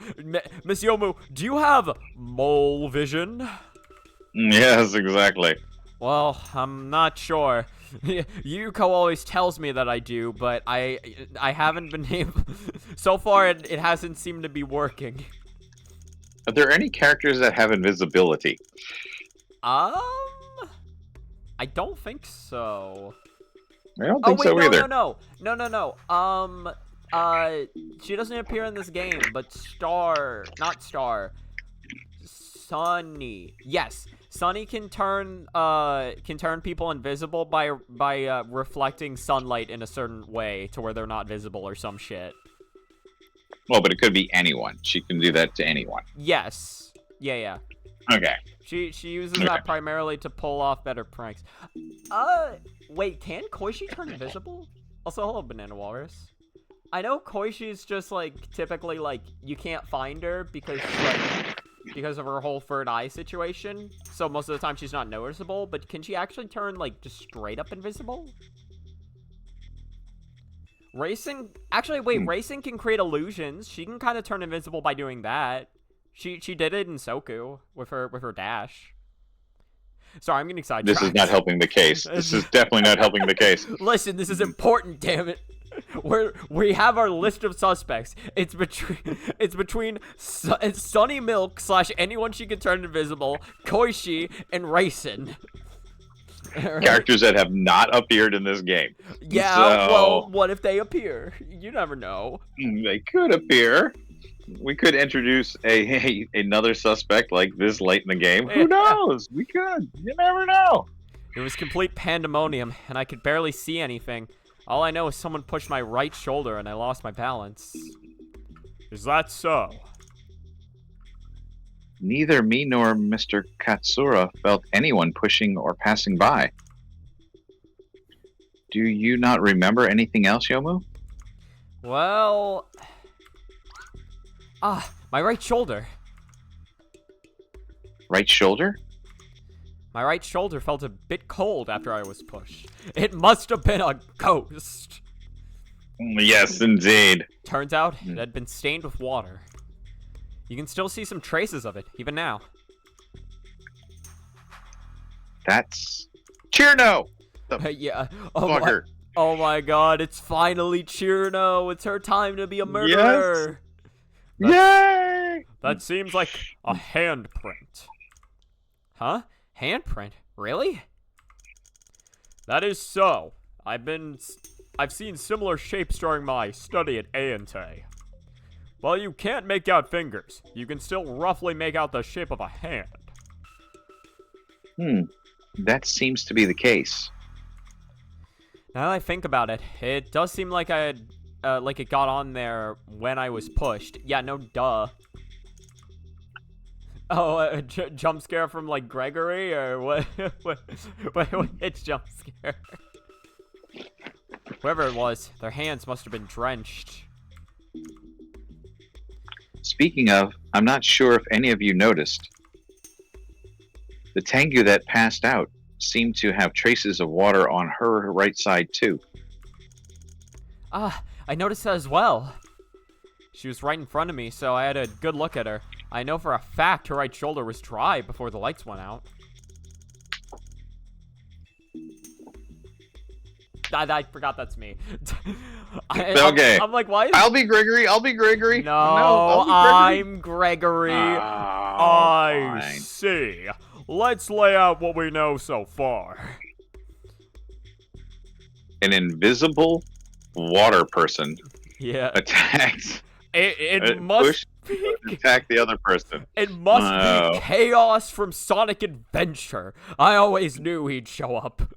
Miss Yomu, do you have mole vision? Yes, exactly. Well, I'm not sure. Yuko always tells me that I do, but I haven't been able. So far, it hasn't seemed to be working. Are there any characters that have invisibility? Um, I don't think so. I don't Oh think wait, so either. no. She doesn't appear in this game, but not Star, Sunny. Yes, Sunny can turn people invisible by reflecting sunlight in a certain way to where they're not visible or some shit. Well, but it could be anyone. She can do that to anyone. Yes. Yeah. Okay. She uses Okay. that primarily to pull off better pranks. Wait, can Koishi turn invisible? Also, hello, Banana Walrus. I know Koishi's just, like, typically, like, you can't find her because of her whole third eye situation. So most of the time she's not noticeable, but can she actually turn, like, just straight up invisible? Racing? Actually, wait, Racing can create illusions. She can kind of turn invisible by doing that. She did it in Soku with her dash. Sorry, I'm getting sidetracked. This is not helping the case. This is definitely not helping the case. Listen, this is important, damn it. We have our list of suspects. It's between Sunny Milk / anyone she can turn invisible, Koishi, and Racing. Characters that have not appeared in this game. Yeah, So, well, what if they appear? You never know. they could appear. We could introduce another suspect like this late in the game. Who knows? We could. You never know. It was complete pandemonium, and I could barely see anything. All I know is someone pushed my right shoulder, and I lost my balance. Is that so? Neither me nor Mr. Katsura felt anyone pushing or passing by. Do you not remember anything else, Yomu? Well... my right shoulder. Right shoulder? My right shoulder felt a bit cold after I was pushed. It must have been a ghost. Yes, indeed. Turns out it had been stained with water. You can still see some traces of it, even now. That's Chirno! Yeah. Fucker. Oh my god, it's finally Chirno. It's her time to be a murderer. Yay! That seems like a handprint. Huh? Handprint? Really? That is so. I've seen similar shapes during my study at A&T. While you can't make out fingers, you can still roughly make out the shape of a hand. That seems to be the case. Now that I think about it, it does seem like it got on there when I was pushed. Yeah, no duh. Oh, a jump scare from, like, Gregory, or what? Which jump scare? Whoever it was, their hands must have been drenched. Speaking of, I'm not sure if any of you noticed. The Tengu that passed out seemed to have traces of water on her right side, too. I noticed that as well. She was right in front of me, so I had a good look at her. I know for a fact her right shoulder was dry before the lights went out. I forgot that's me. Okay. I'm like, why is... I'll be Gregory. No, I'll be Gregory. I'm Gregory. I see. Let's lay out what we know so far. An invisible water person Yeah. attacked. It must be... attack the other person. It must be Chaos from Sonic Adventure. I always knew he'd show up.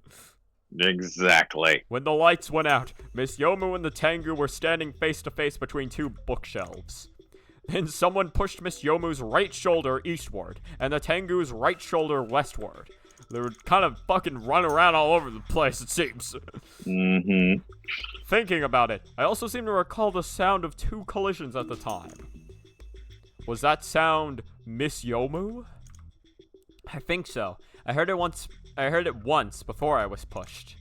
Exactly. When the lights went out, Miss Yomu and the Tengu were standing face to face between two bookshelves. Then someone pushed Miss Yomu's right shoulder eastward, and the Tengu's right shoulder westward. They were kind of fucking running around all over the place, it seems. Mm-hmm. Thinking about it, I also seem to recall the sound of two collisions at the time. Was that sound Miss Yomu? I think so. I heard it once before I was pushed.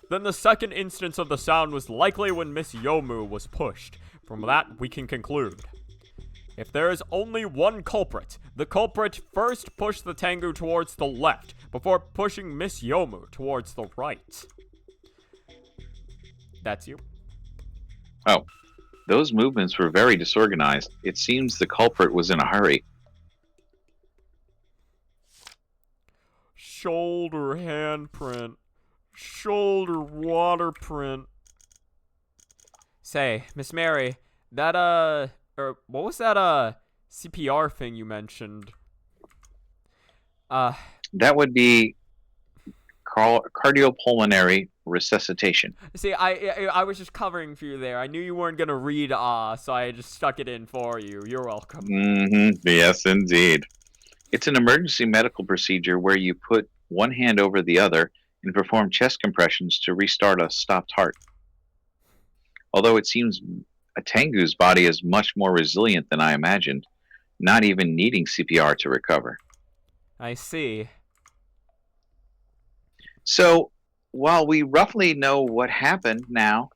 Then the second instance of the sound was likely when Miss Yomu was pushed. From that, we can conclude. If there is only one culprit, the culprit first pushed the Tengu towards the left before pushing Miss Yomu towards the right. That's you. Oh, those movements were very disorganized. It seems the culprit was in a hurry. Shoulder handprint. Shoulder water print. Say, Miss Mary, that, what was that, CPR thing you mentioned? That would be cardiopulmonary resuscitation. See, I was just covering for you there. I knew you weren't gonna read, so I just stuck it in for you. You're welcome. Yes, indeed. It's an emergency medical procedure where you put one hand over the other and perform chest compressions to restart a stopped heart. Although it seems a Tengu's body is much more resilient than I imagined, not even needing CPR to recover. I see. So, while we roughly know what happened now,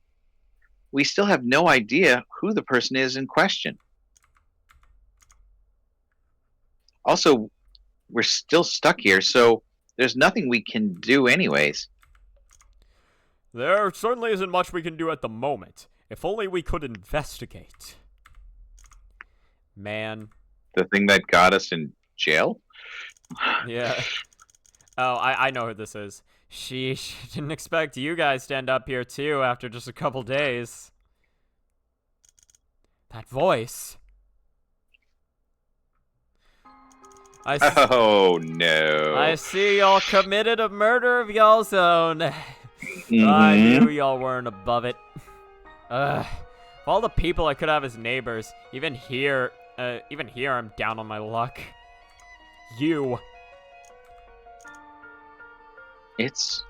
we still have no idea who the person is in question. Also, we're still stuck here, so there's nothing we can do anyways. There certainly isn't much we can do at the moment. If only we could investigate. Man. The thing that got us in jail? Yeah. Oh, I know who this is. Sheesh. Didn't expect you guys to end up here too after just a couple days. That voice. Oh no. I see y'all committed a murder of y'all's own. I knew y'all weren't above it. Of all the people I could have as neighbors, even here I'm down on my luck. You. It's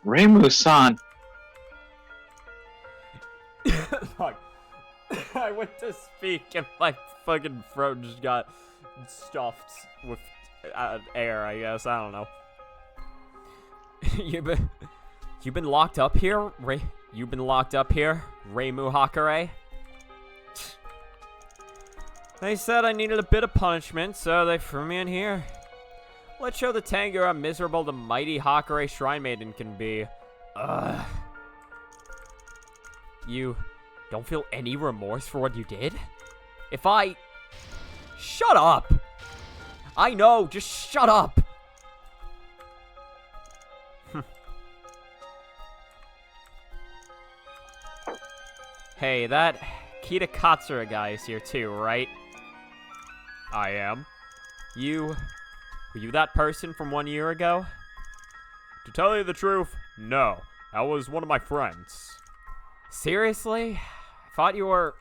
Reimu-san. Fuck. I went to speak and my fucking throat just got stuffed with air, I guess. I don't know. You've been locked up here, You've been locked up here, Reimu Hakare? They said I needed a bit of punishment, so they threw me in here. Let's show the Tengu how miserable the mighty Hakare Shrine Maiden can be. Ugh. You don't feel any remorse for what you did? If I... Shut up! I know, just shut up! Hey, that Kita Katsura guy is here too, right? I am. Were you that person from 1 year ago? To tell you the truth, no. That was one of my friends. Seriously? I thought you were...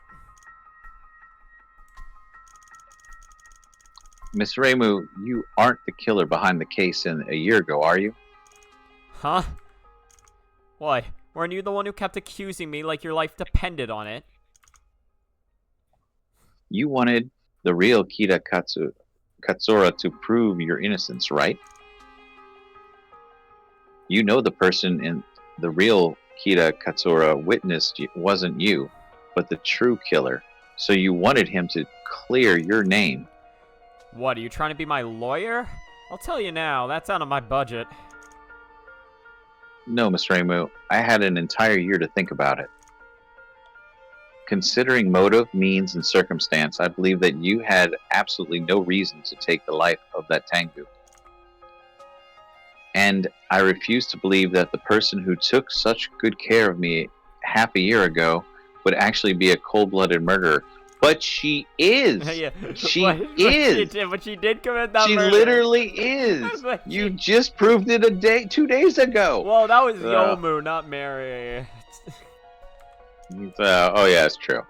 Miss Reimu, you aren't the killer behind the case in a year ago, are you? Huh? What? Weren't you the one who kept accusing me like your life depended on it? You wanted the real Kita Katsura to prove your innocence, right? You know the person in the real Kita Katsura witnessed wasn't you, but the true killer. So you wanted him to clear your name. What, are you trying to be my lawyer? I'll tell you now, that's out of my budget. No, Miss Reimu, I had an entire year to think about it. Considering motive, means, and circumstance, I believe that you had absolutely no reason to take the life of that Tengu. And I refuse to believe that the person who took such good care of me half a year ago would actually be a cold-blooded murderer. But she is! Yeah. She is! But she did commit that She murder. literally is! You just proved it 2 days ago! Well, that was Yomu, not Mary. Oh yeah, it's true.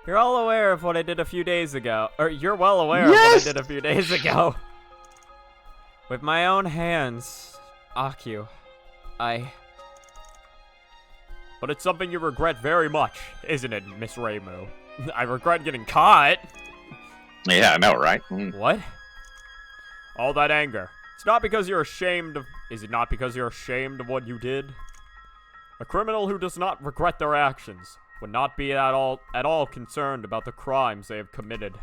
You're all aware of what I did a few days ago. Or you're well aware of what I did a few days ago. With my own hands, Akio, But it's something you regret very much, isn't it, Miss Reimu? I regret getting caught. Yeah, I know, right? What? All that anger. It's not because you're ashamed of... Is it not because you're ashamed of what you did? A criminal who does not regret their actions would not be at all concerned about the crimes they have committed.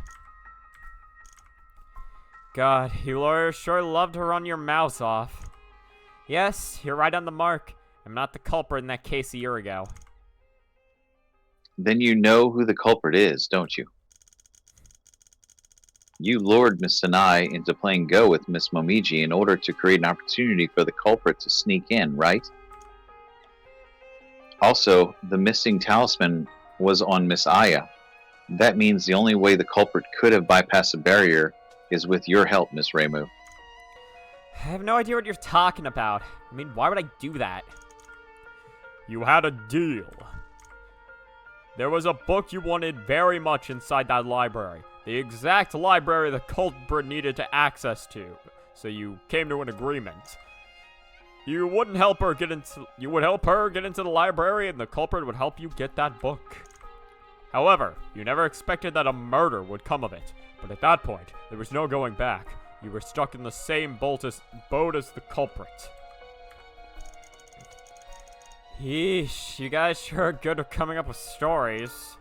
God, you lawyers sure love to run your mouths off. Yes, you're right on the mark. I'm not the culprit in that case a year ago. Then you know who the culprit is, don't you? You lured Miss Sanai into playing Go with Miss Momiji in order to create an opportunity for the culprit to sneak in, right? Also, the missing talisman was on Miss Aya. That means the only way the culprit could have bypassed the barrier is with your help, Miss Reimu. I have no idea what you're talking about. I mean, why would I do that? You had a deal. There was a book you wanted very much inside that library. The exact library the culprit needed to access to. So you came to an agreement. You would help her get into the library, and the culprit would help you get that book. However, you never expected that a murder would come of it. But at that point, there was no going back. You were stuck in the same boat as the culprit. Yeesh, you guys sure are good at coming up with stories.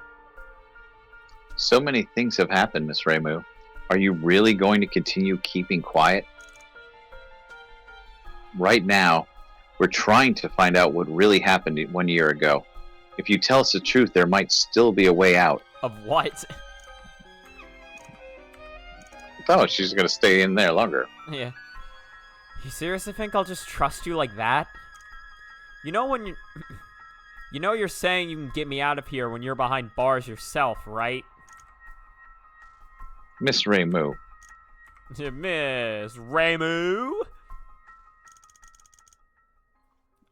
So many things have happened, Miss Reimu. Are you really going to continue keeping quiet? Right now, we're trying to find out what really happened 1 year ago. If you tell us the truth, there might still be a way out. Of what? Oh, she's going to stay in there longer. Yeah. You seriously think I'll just trust you like that? You know when you... You know you're saying you can get me out of here when you're behind bars yourself, right? Miss Reimu. Miss Reimu?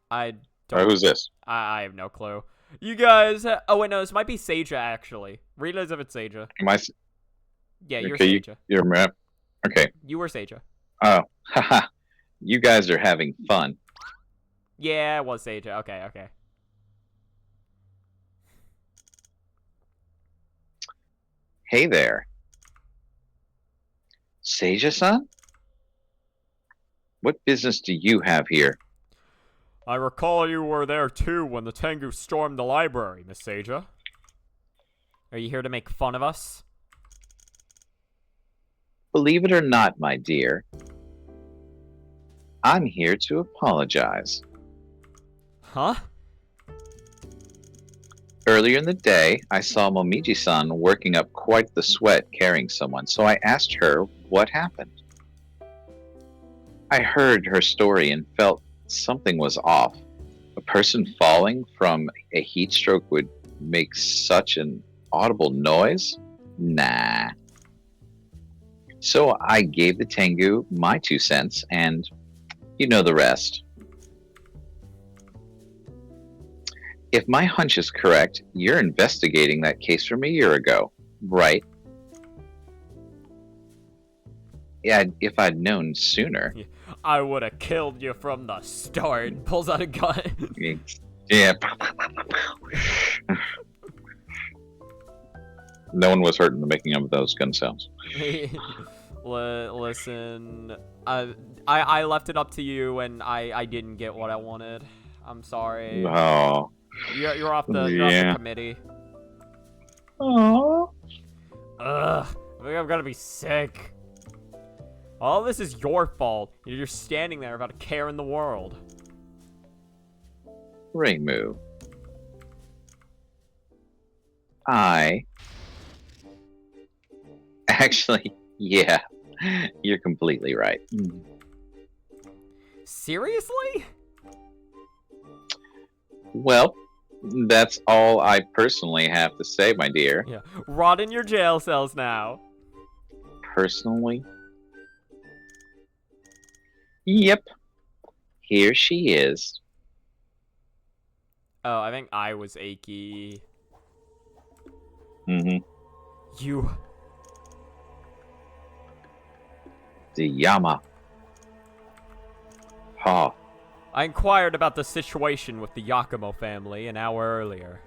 I don't... Who's this? I have no clue. You guys... oh, wait, no, this might be Seija, actually. Read it as if it's Seija. Am I... Yeah, you're okay, Seija. you're map. Okay. You were Seija. Oh, haha. You guys are having fun. Yeah, it was Seija. Okay, okay. Hey there. Seija-san? What business do you have here? I recall you were there too when the Tengu stormed the library, Miss Seija. Are you here to make fun of us? Believe it or not, my dear, I'm here to apologize. Huh? Earlier in the day, I saw Momiji-san working up quite the sweat carrying someone, so I asked her what happened. I heard her story and felt something was off. A person falling from a heat stroke would make such an audible noise? Nah. So I gave the Tengu my 2 cents, and you know the rest. If my hunch is correct, you're investigating that case from a year ago, right? Yeah, if I'd known sooner. I would have killed you from the start. Pulls out a gun. Yeah. No one was hurt in the making of those gun sounds. Listen, I left it up to you, and I didn't get what I wanted. I'm sorry. Oh. You're off the committee. Oh. Ugh, I think I'm gonna be sick. All this is your fault. You're just standing there without a care in the world. Reimu. Actually, yeah, you're completely right. Seriously? Well, that's all I personally have to say, my dear. Yeah. Rot in your jail cells now. Personally? Yep. Here she is. Oh, I think I was achy. Mm-hmm. You... The Yama. Ha. I inquired about the situation with the Yakumo family an hour earlier.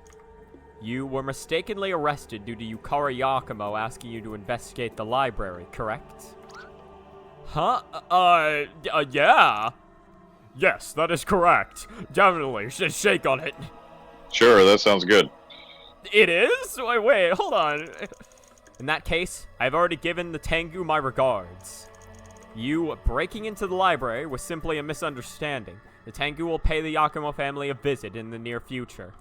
You were mistakenly arrested due to Yukara Yakumo asking you to investigate the library, correct? Huh? Yeah. Yes, that is correct. Definitely. Shake on it. Sure, that sounds good. It is? Wait, hold on. In that case, I've already given the Tengu my regards. You breaking into the library was simply a misunderstanding. The Tengu will pay the Yakumo family a visit in the near future.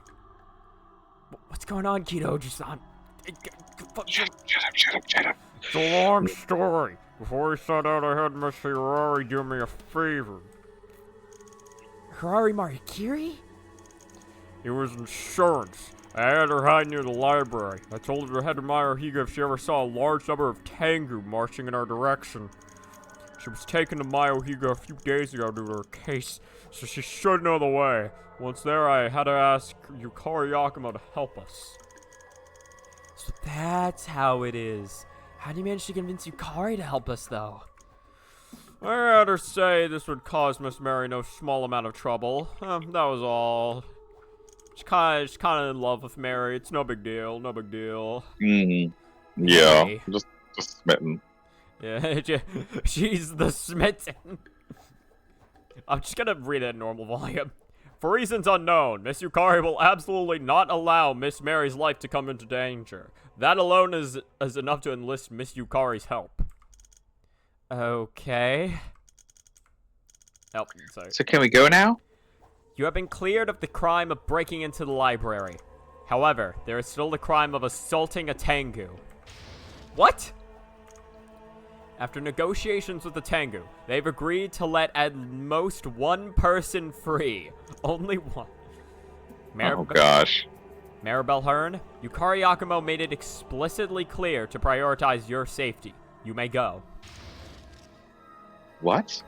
What's going on, Kidoji-san? Shut up. It's a long story. Before we set out, I had Miss Hirari do me a favor. Hirari Marikiri? It was insurance. I had her hide near the library. I told her to head to Mayohiga if she ever saw a large number of Tengu marching in our direction. She was taken to Mayohiga a few days ago due to her case, so she should know the way. Once there, I had to ask Yukari Yakumo to help us. So that's how it is. How do you manage to convince Yukari to help us, though? I had her say this would cause Miss Mary no small amount of trouble. That was all. She's kind of in love with Mary. It's no big deal. No big deal. Mm-hmm. Yeah, Hey. just smitten. Yeah, she's the smitten. I'm just gonna read it at normal volume. For reasons unknown, Miss Yukari will absolutely not allow Miss Mary's life to come into danger. That alone is enough to enlist Miss Yukari's help. Okay. Oh, sorry. So can we go now? You have been cleared of the crime of breaking into the library. However, there is still the crime of assaulting a Tengu. What? After negotiations with the Tengu, they've agreed to let at most one person free. Only one. Oh gosh. Maribel Hearn, Yukari Yakumo made it explicitly clear to prioritize your safety. You may go. What?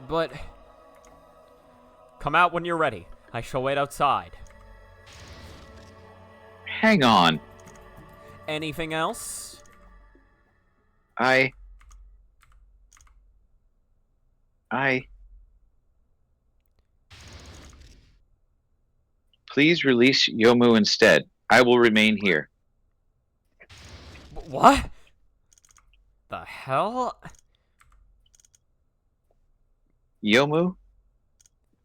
But come out when you're ready. I shall wait outside. Hang on. Anything else? Please release Yomu instead. I will remain here. What? The hell? Yomu?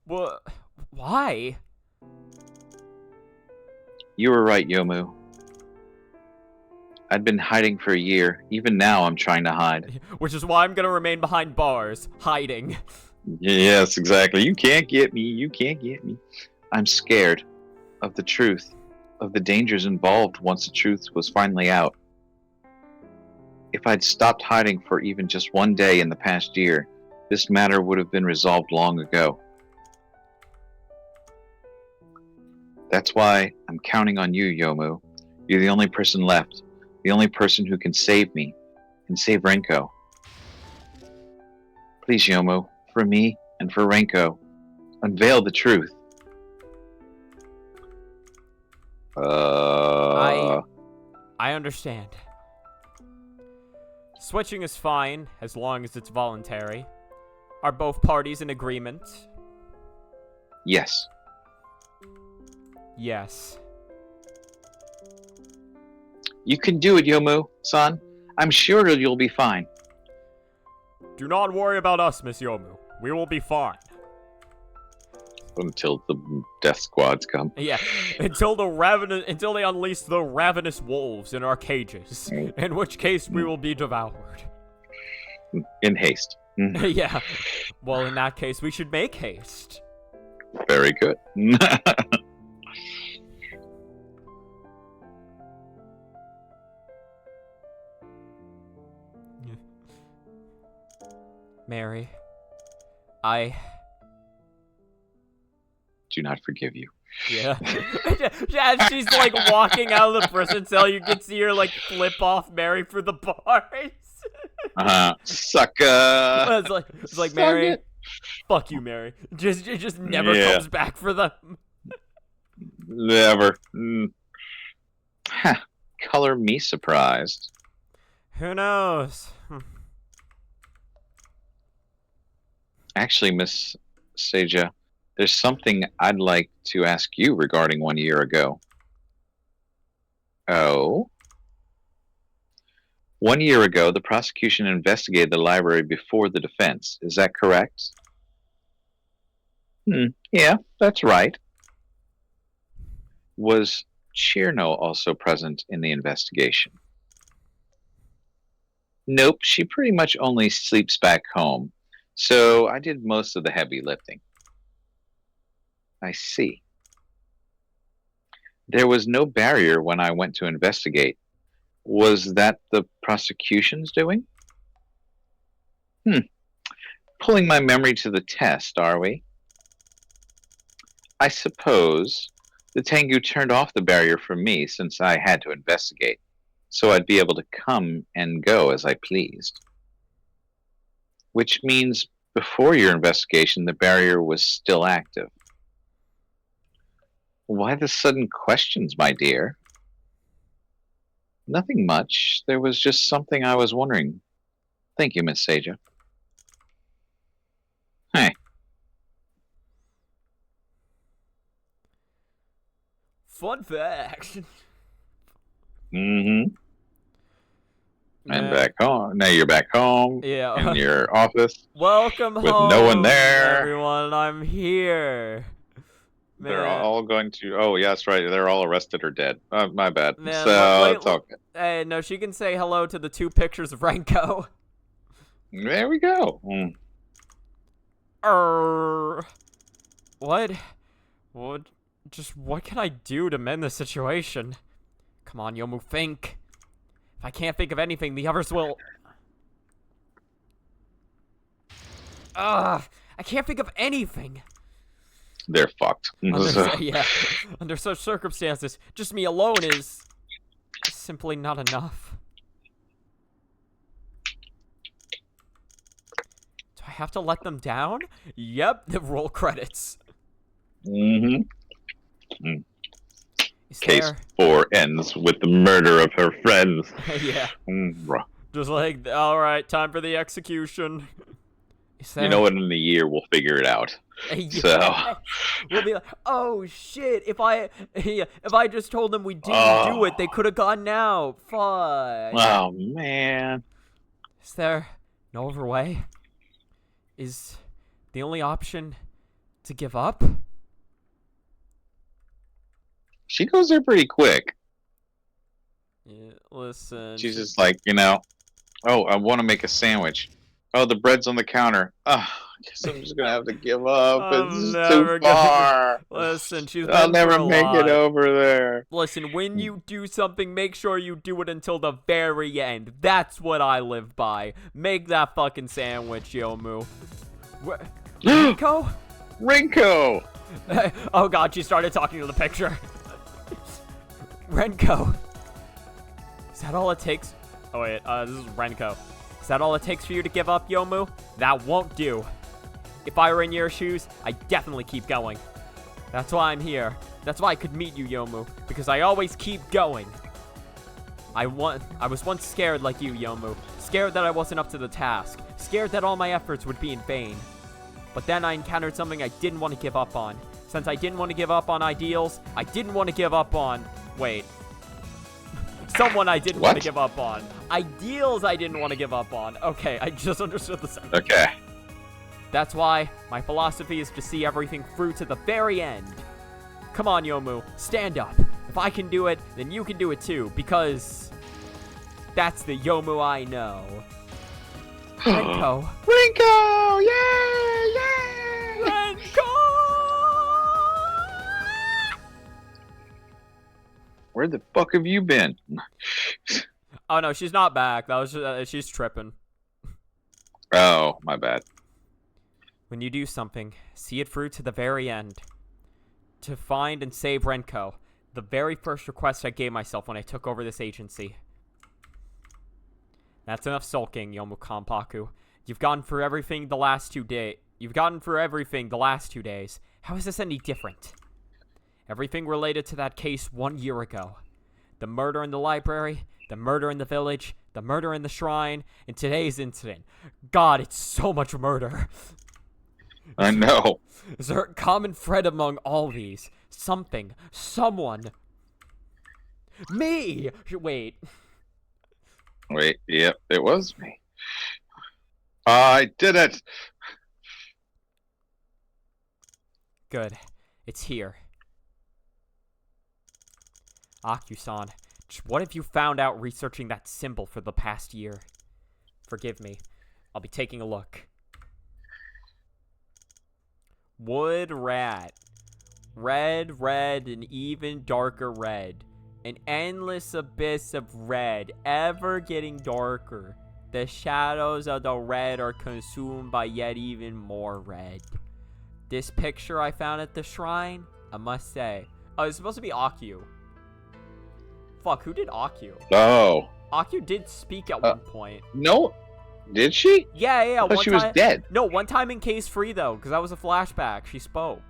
What? Why? You were right, Yomu. I'd been hiding for a year. Even now, I'm trying to hide. Which is why I'm gonna remain behind bars, hiding. Yes, exactly. You can't get me. You can't get me. I'm scared of the truth, of the dangers involved once the truth was finally out. If I'd stopped hiding for even just one day in the past year, this matter would have been resolved long ago. That's why I'm counting on you, Yomu. You're the only person left. The only person who can save me, and save Renko. Please, Yomu, for me and for Renko, unveil the truth. I understand. Switching is fine, as long as it's voluntary. Are both parties in agreement? Yes. Yes. You can do it, Yomu-san. I'm sure you'll be fine. Do not worry about us, Miss Yomu. We will be fine. Until the death squads come. Yeah, until they unleash the ravenous wolves in our cages. In which case we will be devoured. In haste. Yeah. Well, in that case, we should make haste. Very good. Mary, I do not forgive you. Yeah. Yeah, she's like walking out of the prison cell. You can see her like flip off Mary for the bars. Sucker. It's like Mary, fuck you, Mary. Just never comes back for them. Never. Color me surprised. Who knows? Actually, Miss Seija, there's something I'd like to ask you regarding 1 year ago. Oh? 1 year ago, the prosecution investigated the library before the defense. Is that correct? Yeah, that's right. Was Cherno also present in the investigation? Nope, she pretty much only sleeps back home. So I did most of the heavy lifting. I see. There was no barrier when I went to investigate. Was that the prosecution's doing? Pulling my memory to the test, are we? I suppose the Tengu turned off the barrier for me since I had to investigate, so I'd be able to come and go as I pleased. Which means before your investigation, the barrier was still active. Why the sudden questions, my dear? Nothing much. There was just something I was wondering. Thank you, Miss Seija. Hey. Fun fact. And Man. back home. Now you're back home. Yeah. In your office. Welcome with home, no one there. everyone. I'm here. Man. They're all going to. Oh, yeah, that's right. They're all arrested or dead. My bad. Man, so it's okay. Hey, no, she can say hello to the 2 pictures of Renko. There we go. What? What can I do to mend the situation? Come on, Yomu, think. If I can't think of anything, the others will. I can't think of anything. They're fucked. Under such circumstances, just me alone is simply not enough. Do I have to let them down? Yep, the roll credits. Case 4 ends with the murder of her friends. Yeah. Just like, alright, time for the execution. You know what, in a year we'll figure it out. Yeah. So we'll be like, oh shit, if I just told them we didn't do it, they could have gone out. Fuck. Oh man. Is there no other way? Is the only option to give up? She goes there pretty quick. Yeah, listen. She's just like, oh, I want to make a sandwich. Oh, the bread's on the counter. Oh, I guess I'm just gonna have to give up. It's too far. Listen, I'll never make it over there. Listen, when you do something, make sure you do it until the very end. That's what I live by. Make that fucking sandwich, Yomu. Rinko? Rinko! Oh god, she started talking to the picture. Renko. Is that all it takes? Oh wait, this is Renko. Is that all it takes for you to give up, Yomu? That won't do. If I were in your shoes, I'd definitely keep going. That's why I'm here. That's why I could meet you, Yomu. Because I always keep going. I was once scared like you, Yomu. Scared that I wasn't up to the task. Scared that all my efforts would be in vain. But then I encountered something I didn't want to give up on. Since I didn't want to give up on ideals, I didn't want to give up on... Wait. Someone I didn't want to give up on. Ideals I didn't want to give up on. Okay, I just understood the sentence. Okay. That's why my philosophy is to see everything through to the very end. Come on, Yomu. Stand up. If I can do it, then you can do it too. Because... that's the Yomu I know. Renko. Rinko! Yay! Yay! Renko! Where the fuck have you been? Oh no, she's not back. That was she's tripping. Oh, my bad. When you do something, see it through to the very end. To find and save Renko. The very first request I gave myself when I took over this agency. That's enough sulking, Yomu Kanpaku. You've gotten through everything the last 2 days. How is this any different? Everything related to that case 1 year ago. The murder in the library, the murder in the village, the murder in the shrine, and today's incident. God, it's so much murder. I know. Is there a common thread among all these? Something. Someone. Me! Wait. Wait, yep, it was me. I did it! Good. It's here. Akyu-san, what have you found out researching that symbol for the past year? Forgive me. I'll be taking a look. Wood rat. Red, red, and even darker red. An endless abyss of red, ever getting darker. The shadows of the red are consumed by yet even more red. This picture I found at the shrine, I must say. Oh, it's supposed to be Akyu. Fuck, who did Akyu? Oh. Akyu did speak at one point. No. Did she? Yeah. I thought she was dead. No, one time in Case Free, though, because that was a flashback. She spoke.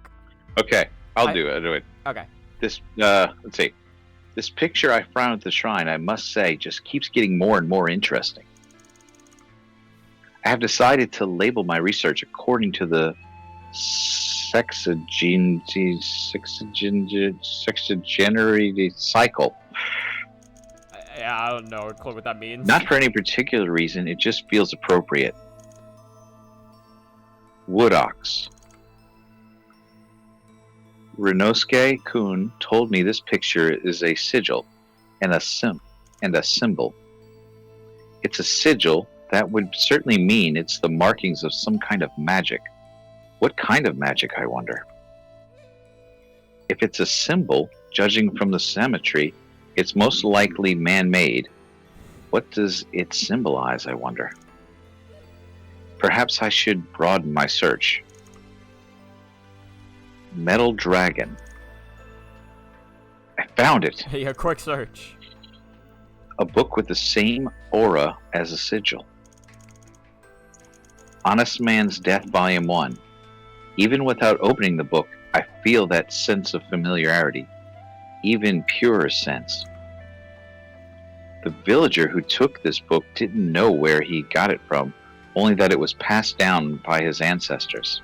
Okay, I'll do it. Okay. This, let's see. This picture I found at the shrine, I must say, just keeps getting more and more interesting. I have decided to label my research according to the sexagenary cycle. I don't know a clue what that means. Not for any particular reason, it just feels appropriate. Wood ox. Renosuke Kun told me this picture is a sigil and a symbol. It's a sigil. That would certainly mean it's the markings of some kind of magic. What kind of magic, I wonder? If it's a symbol, judging from the symmetry, it's most likely man-made. What does it symbolize, I wonder? Perhaps I should broaden my search. Metal Dragon. I found it. Yeah, quick search. A book with the same aura as a sigil. Honest Man's Death, Volume 1. Even without opening the book, I feel that sense of familiarity. Even purer sense. The villager who took this book didn't know where he got it from, only that it was passed down by his ancestors.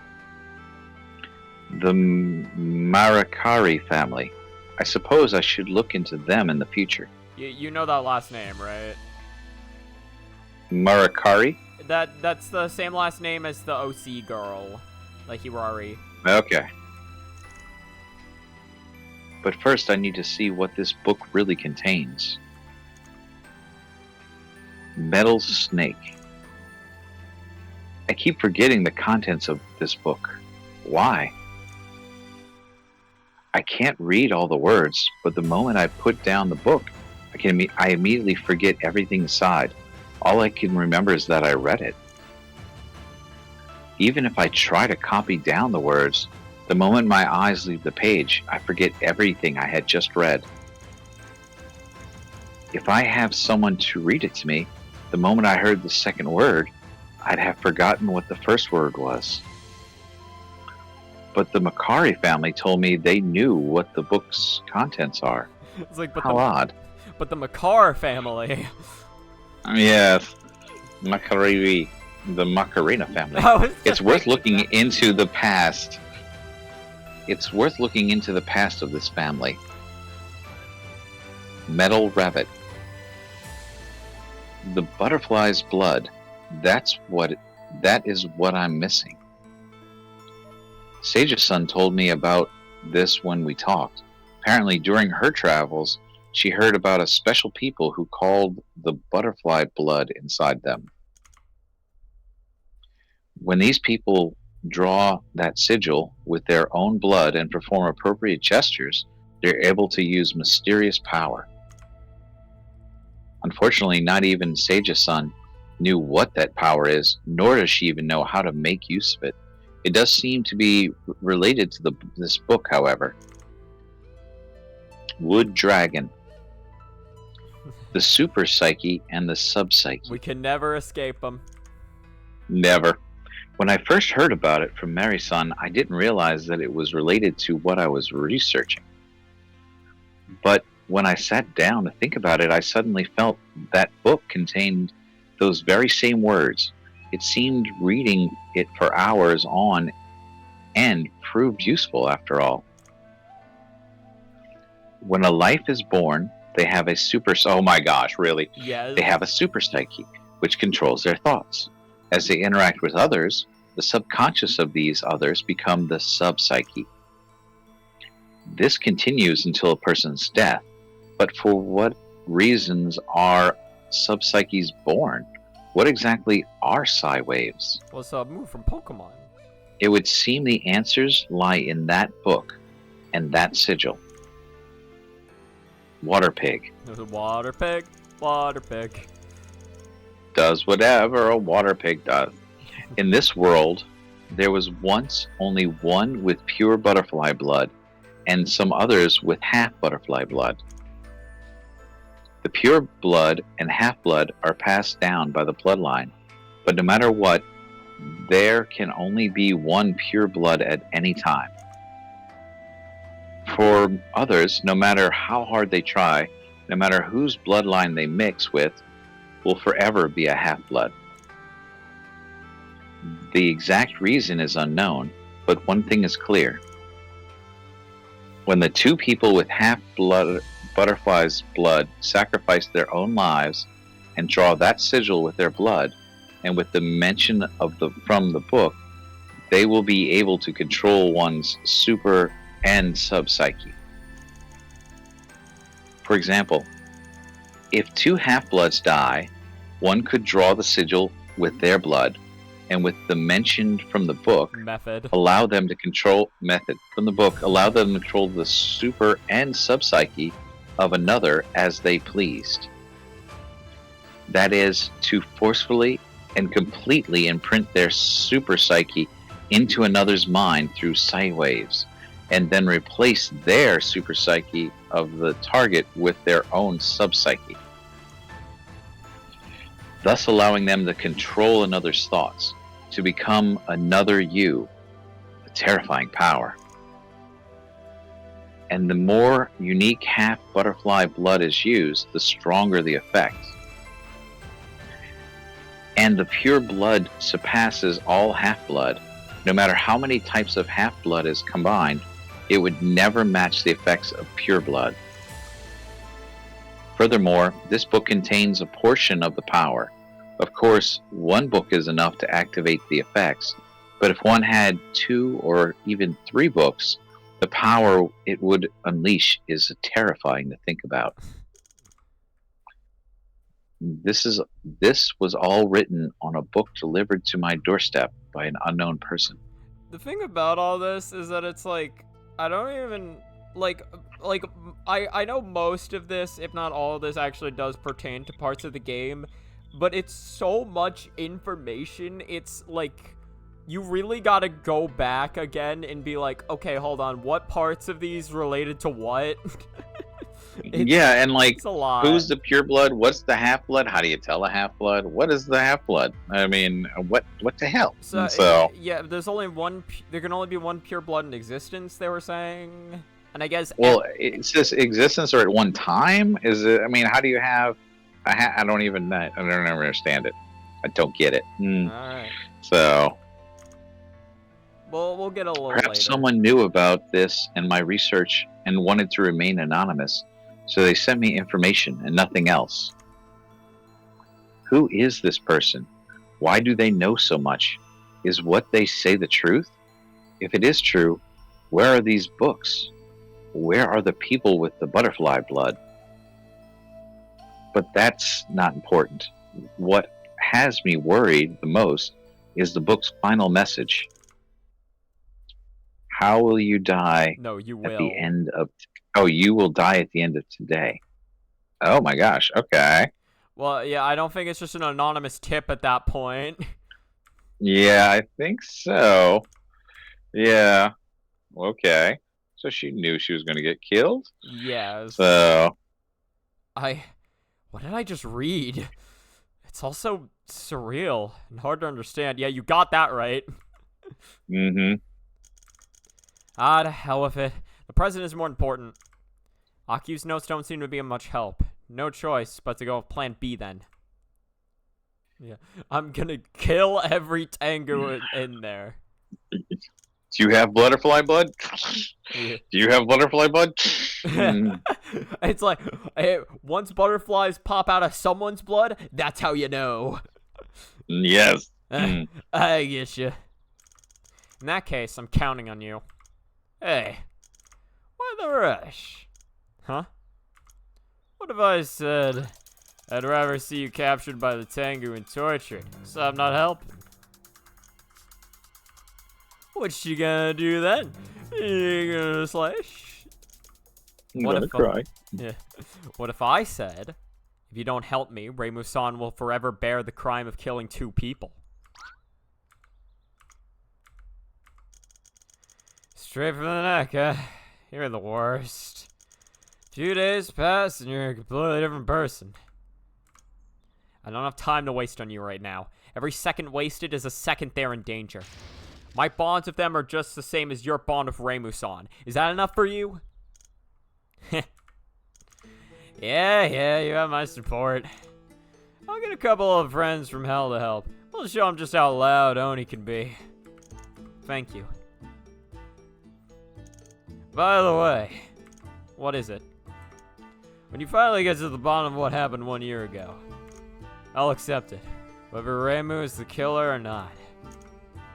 The Marakari family. I suppose I should look into them in the future. You know that last name, right? Marakari? That's the same last name as the OC girl, like Hirari. Okay. But first I need to see what this book really contains. Metal Snake. I keep forgetting the contents of this book. Why? I can't read all the words, but the moment I put down the book, I immediately forget everything inside. All I can remember is that I read it. Even if I try to copy down the words, the moment my eyes leave the page, I forget everything I had just read. If I have someone to read it to me, the moment I heard the second word, I'd have forgotten what the first word was. But the Makari family told me they knew what the book's contents are. It's like, How odd. But the Makar family. Yes, Makari, the Macarena family. It's worth looking into the past. It's worth looking into the past of this family. Metal Rabbit. The butterfly's blood. That is what I'm missing. Sage-san told me about this when we talked. Apparently, during her travels, she heard about a special people who called the butterfly blood inside them. When these people draw that sigil with their own blood and perform appropriate gestures, they're able to use mysterious power. Unfortunately, not even Sage-san knew what that power is, nor does she even know how to make use of it. It does seem to be related to this book, however. Wood Dragon. The super psyche and the sub-psyche. We can never escape them. Never. When I first heard about it from Mary-san, I didn't realize that it was related to what I was researching. But when I sat down to think about it, I suddenly felt that book contained those very same words. It seemed reading it for hours on end proved useful after all. When a life is born, They have a oh my gosh, really? Yes. They have a super psyche, which controls their thoughts. As they interact with others, the subconscious of these others become the subpsyche. This continues until a person's death. But for what reasons are subpsyches born? What exactly are psi waves? What's a move from Pokemon? It would seem the answers lie in that book and that sigil. Water Pig. There's a water pig. Water pig. Does whatever a water pig does. In this world, there was once only one with pure butterfly blood, and some others with half butterfly blood. The pure blood and half blood are passed down by the bloodline, but no matter what, there can only be one pure blood at any time. For others, no matter how hard they try, no matter whose bloodline they mix with, will forever be a half-blood. The exact reason is unknown, but one thing is clear. When the two people with half-blood butterfly's blood sacrifice their own lives and draw that sigil with their blood, and with the mention of from the book, they will be able to control one's super and subpsyche. For example, if two half-bloods die, one could draw the sigil with their blood, and with the mention from the book, allow them to control the super and subpsyche of another as they pleased. That is, to forcefully and completely imprint their super psyche into another's mind through psi waves, and then replace their super psyche of the target with their own subpsyche, thus allowing them to control another's thoughts, to become another you, a terrifying power. And the more unique half butterfly blood is used, the stronger the effect. And the pure blood surpasses all half-blood. No matter how many types of half-blood is combined, it would never match the effects of pure blood. Furthermore, this book contains a portion of the power. Of course, one book is enough to activate the effects, but if one had 2 or even 3 books, the power it would unleash is terrifying to think about. This was all written on a book delivered to my doorstep by an unknown person. The thing about all this is that it's like, I don't even, I know most of this, if not all of this, actually does pertain to parts of the game, but it's so much information, it's like, you really gotta go back again and be like, okay, hold on, what parts of these related to what? Yeah, and like, it's a lot. Who's the pure blood? What's the half blood? How do you tell a half blood? What is the half blood? I mean, what the hell? So yeah, there's only one. There can only be one pure blood in existence. They were saying, and I guess. Well, it's just existence or at one time. Is it? I mean, how do you have? I don't even. I don't ever understand it. I don't get it. All right. So. Well, we'll get a little Perhaps later. someone knew about this and my research and wanted to remain anonymous, so they sent me information and nothing else. Who is this person? Why do they know so much? Is what they say the truth? If it is true, where are these books? Where are the people with the butterfly blood? But that's not important. What has me worried the most is the book's final message. How will you die No, you will. at the end of... Oh, you will die at the end of today. Oh my gosh, okay. Well, yeah, I don't think it's just an anonymous tip at that point. Yeah, I think so. Yeah, okay. So she knew she was going to get killed? Yes. So... What did I just read? It's also surreal and hard to understand. Yeah, you got that right. Mm-hmm. Ah, to hell with it. The president is more important. Akiu's notes don't seem to be of much help. No choice but to go with plan B then. Yeah, I'm gonna kill every Tengu in there. Do you have butterfly blood? Yeah. Do you have butterfly blood? It's like, hey, once butterflies pop out of someone's blood, that's how you know. Yes. I get you. In that case, I'm counting on you. Hey, why the rush? Huh? What if I said I'd rather see you captured by the Tengu and tortured, so I'm not helping? What you gonna do then? You gonna slash? I'm gonna cry. Yeah. What if I said, if you don't help me, Reimu-san will forever bear the crime of killing 2 people? Straight from the neck, huh? You're the worst. 2 days pass and you're a completely different person. I don't have time to waste on you right now. Every second wasted is a second they're in danger. My bonds with them are just the same as your bond with Reimu-san. Is that enough for you? Yeah, you have my support. I'll get a couple of friends from hell to help. We'll show them just how loud Oni can be. Thank you. By the way, what is it? When you finally get to the bottom of what happened 1 year ago, I'll accept it, whether Reimu is the killer or not.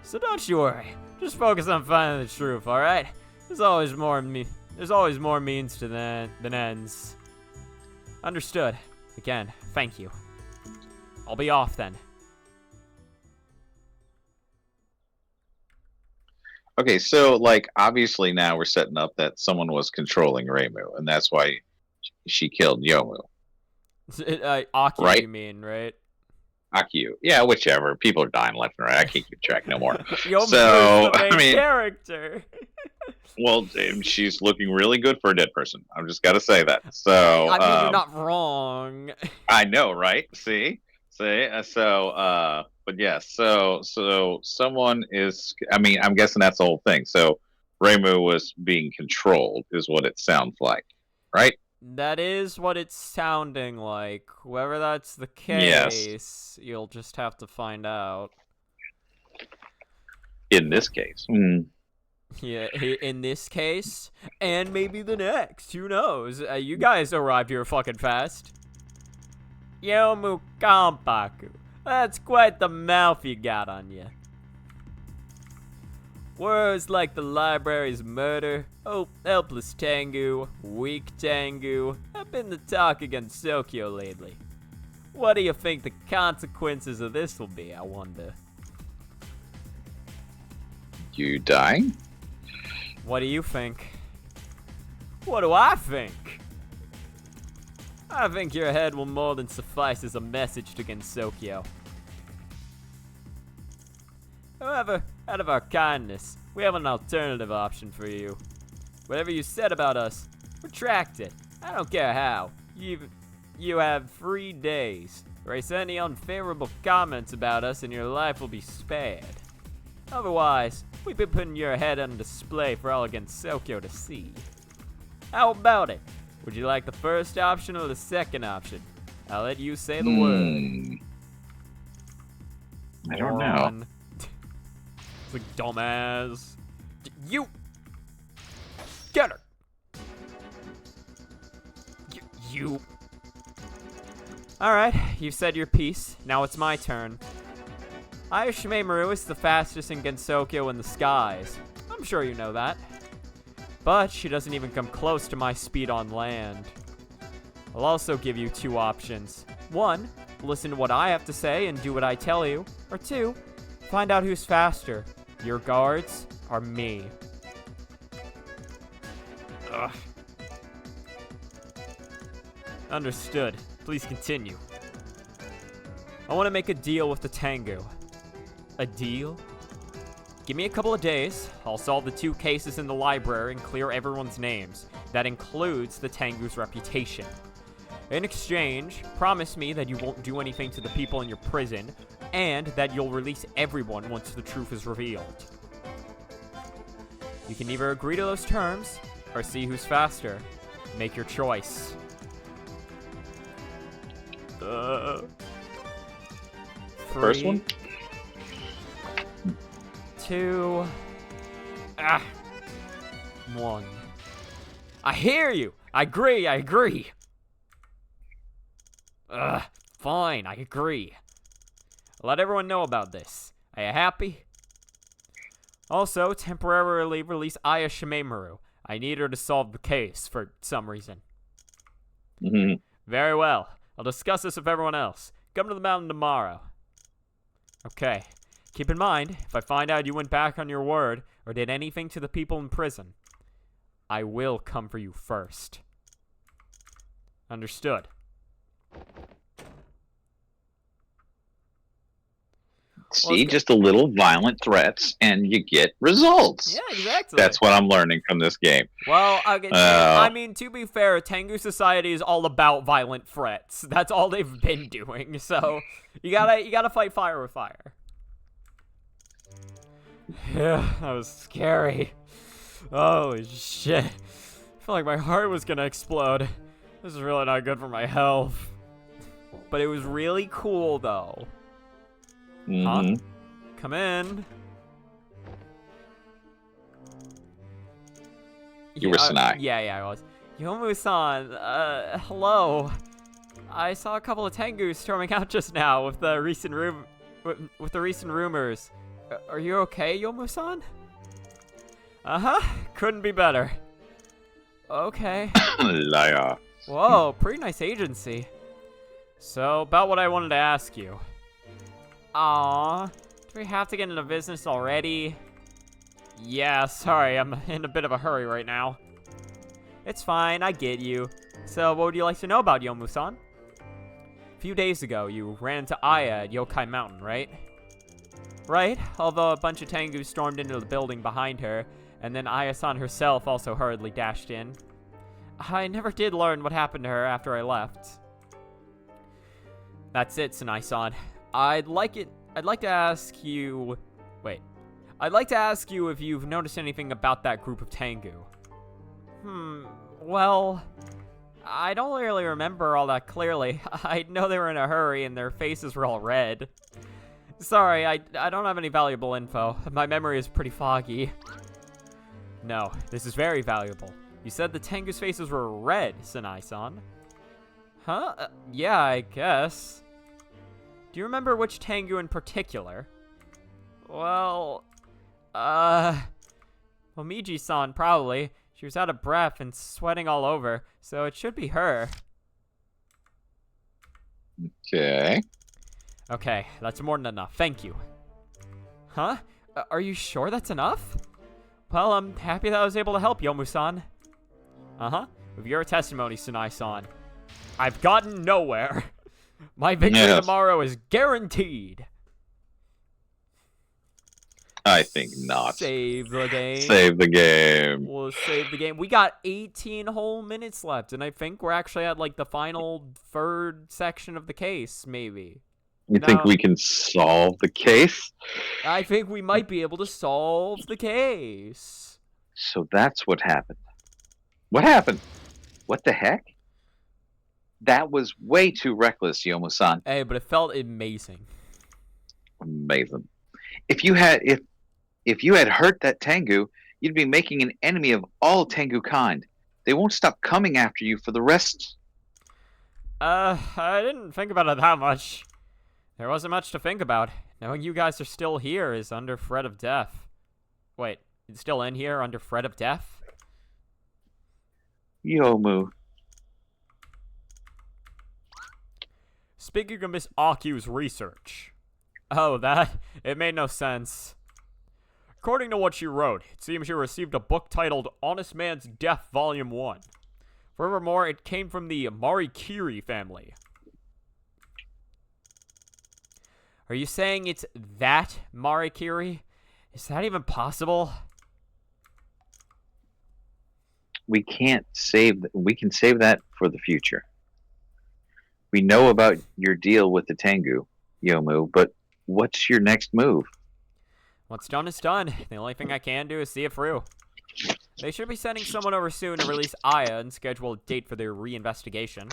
So don't you worry. Just focus on finding the truth, alright? There's always more means to than ends. Understood. Again, thank you. I'll be off then. Okay, so like obviously now we're setting up that someone was controlling Reimu, and that's why she killed Yomu. Aki, Right? you mean, right? Akio. Yeah, whichever. People are dying left and right. I can't keep track no more. Yomu is So, the main I mean, character. well, she's looking really good for a dead person. I've just got to say that. So, I mean, you're not wrong. I know, right? See, but yeah, so someone is. I mean, I'm guessing that's the whole thing. So, Reimu was being controlled, is what it sounds like, right? That is what it's sounding like. Whether that's the Yes. case, you'll just have to find out. In this case. Yeah, in this case, and maybe the next. Who knows? You guys arrived here fucking fast. Yomu Kampaku. That's quite the mouth you got on you. Words like the library's murder, helpless Tengu, weak Tengu, have been the talk against Sokyo lately. What do you think the consequences of this will be, I wonder? You dying? What do you think? What do I think? I think your head will more than suffice as a message to Gensokyo. However, out of our kindness, we have an alternative option for you. Whatever you said about us, retract it. I don't care how. You have 3 days. Erase any unfavorable comments about us and your life will be spared. Otherwise, we've been putting your head on display for all against Sokyo to see. How about it? Would you like the first option or the second option? I'll let you say the word. I don't know. Moron. It's like, dumbass. You! Get her! You! Alright, you've said your piece. Now it's my turn. Ayashime Maru is the fastest in Gensokyo in the skies. I'm sure you know that. But she doesn't even come close to my speed on land. I'll also give you 2 options. 1, listen to what I have to say and do what I tell you. Or 2, find out who's faster. Your guards are me. Ugh. Understood. Please continue. I want to make a deal with the Tengu. A deal? Give me a couple of days. I'll solve the 2 cases in the library and clear everyone's names. That includes the Tengu's reputation. In exchange, promise me that you won't do anything to the people in your prison, and that you'll release everyone once the truth is revealed. You can either agree to those terms, or see who's faster. Make your choice. 3, First one? 2. Ah. 1. I hear you. I agree. Fine, I agree. Let everyone know about this. Are you happy? Also, temporarily release Aya Shimemaru. I need her to solve the case for some reason. Mhm. Very well. I'll discuss this with everyone else. Come to the mountain tomorrow. Okay. Keep in mind, if I find out you went back on your word or did anything to the people in prison, I will come for you first. Understood. See, just a little violent threats, and you get results. Yeah, exactly. That's what I'm learning from this game. Well, I mean, to be fair, Tengu Society is all about violent threats. That's all they've been doing. So you gotta fight fire with fire. Yeah, that was scary. Holy shit! I feel like my heart was gonna explode. This is really not good for my health. But it was really cool, though. Mm-hmm. Huh? Come in. You were Sanai. Yeah, I was. Yomu-san, hello. I saw a couple of Tengus storming out just now with the recent rumors. Are you okay, Yomu-san? Uh-huh. Couldn't be better. Okay. Liar. Whoa, pretty nice agency. So, about what I wanted to ask you. Aww, do we have to get into business already? Yeah, sorry, I'm in a bit of a hurry right now. It's fine, I get you. So, what would you like to know about Yomu-san? A few days ago, you ran into Aya at Yokai Mountain, right? Right, although a bunch of Tengu stormed into the building behind her, and then Aya-san herself also hurriedly dashed in. I never did learn what happened to her after I left. That's it, Sanai-san. I'd like to ask you if you've noticed anything about that group of Tengu. Well, I don't really remember all that clearly. I know they were in a hurry and their faces were all red. Sorry, I don't have any valuable info. My memory is pretty foggy. No, this is very valuable. You said the Tengu's faces were red, Sanai-san. Huh? Yeah, I guess. Do you remember which Tengu in particular? Well, Momiji-san, probably. She was out of breath and sweating all over, so it should be her. Okay. Okay, that's more than enough. Thank you. Huh? Are you sure that's enough? Well, I'm happy that I was able to help, Yomu-san. Uh-huh. With your testimony, Sanai-san, I've gotten nowhere. My victory tomorrow is guaranteed. I think not. Save the game. Save the game. We'll save the game. We got 18 whole minutes left, and I think we're actually at, like, the final third section of the case, maybe. You think we can solve the case? I think we might be able to solve the case. So that's what happened. What happened? What the heck? That was way too reckless, Yomo-san. Hey, but it felt amazing. Amazing. If you had hurt that Tengu, you'd be making an enemy of all Tengu kind. They won't stop coming after you for the rest. I didn't think about it that much. There wasn't much to think about. Knowing you guys are still here is under threat of death. Wait, it's still in here under threat of death? Yomu. Speaking of Miss Aku's research. Oh, that? It made no sense. According to what she wrote, it seems she received a book titled Honest Man's Death Volume 1. Furthermore, it came from the Marikiri family. Are you saying it's that Marikiri? Is that even possible? We can save that for the future. We know about your deal with the Tengu, Yomu, but what's your next move? What's done is done. The only thing I can do is see it through. They should be sending someone over soon to release Aya and schedule a date for their reinvestigation.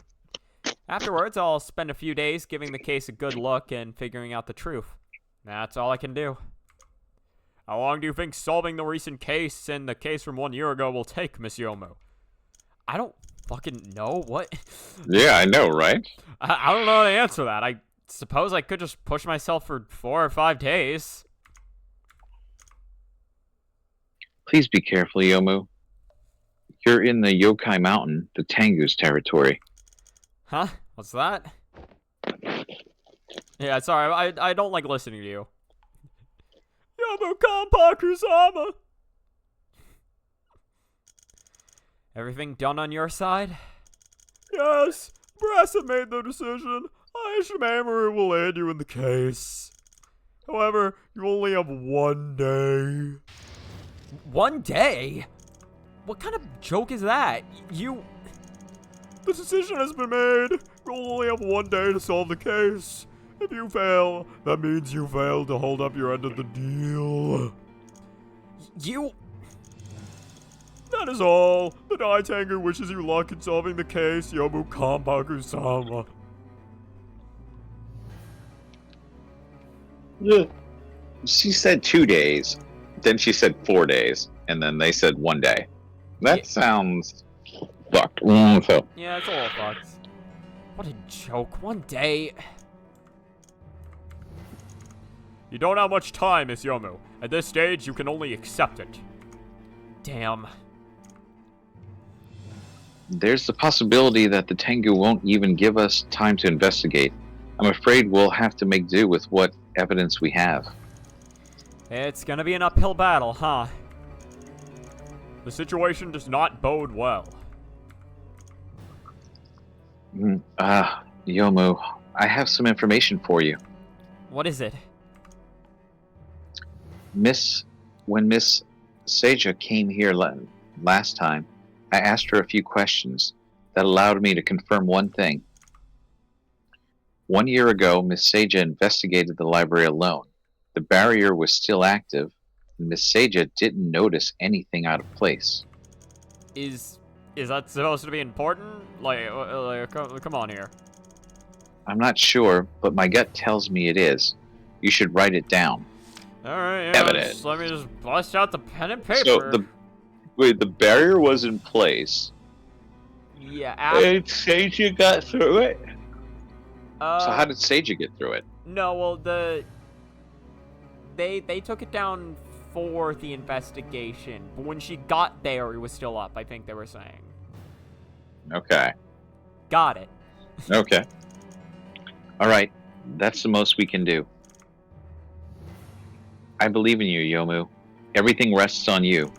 Afterwards, I'll spend a few days giving the case a good look and figuring out the truth. That's all I can do. How long do you think solving the recent case and the case from 1 year ago will take, Miss Yomu? I don't fucking know. What? Yeah, I know, right? I don't know how to answer that. I suppose I could just push myself for 4 or 5 days. Please be careful, Yomu. You're in the Yokai Mountain, the Tengu's territory. Huh? What's that? Yeah, sorry. I don't like listening to you. Yomu Kampa Kusama! Everything done on your side? Yes. Bressa made the decision. Aishimaru will aid you in the case. However, you only have 1 day. 1 day? What kind of joke is that? The decision has been made. You'll only have 1 day to solve the case. If you fail, that means you failed to hold up your end of the deal. That is all. The Daitengu wishes you luck in solving the case, Yomu Kambaku-sama. She said 2 days. Then she said 4 days. And then they said 1 day. That sounds fucked. So, Yeah, it's a little fucked. What a joke. 1 day. You don't have much time, Miss Yomu. At this stage, you can only accept it. Damn. there's the possibility that the Tengu won't even give us time to investigate. I'm afraid we'll have to make do with what evidence we have. It's gonna be an uphill battle, huh? The situation does not bode well. Yomu, I have some information for you. What is it? When Miss Seija came here last time, I asked her a few questions that allowed me to confirm one thing. 1 year ago, Miss Seija investigated the library alone. The barrier was still active, and Miss Seija didn't notice anything out of place. Is that supposed to be important? Come on here. I'm not sure, but my gut tells me it is. You should write it down. Alright, yeah, Evidence. let me just bust out the pen and paper. So the barrier was in place. Yeah, And Seija got through it. so So how did Seija get through it? No, well, they took it down for the investigation, but when she got there, it was still up, I think they were saying. Okay. Got it. Okay. All right. That's the most we can do. I believe in you, Yomu. Everything rests on you.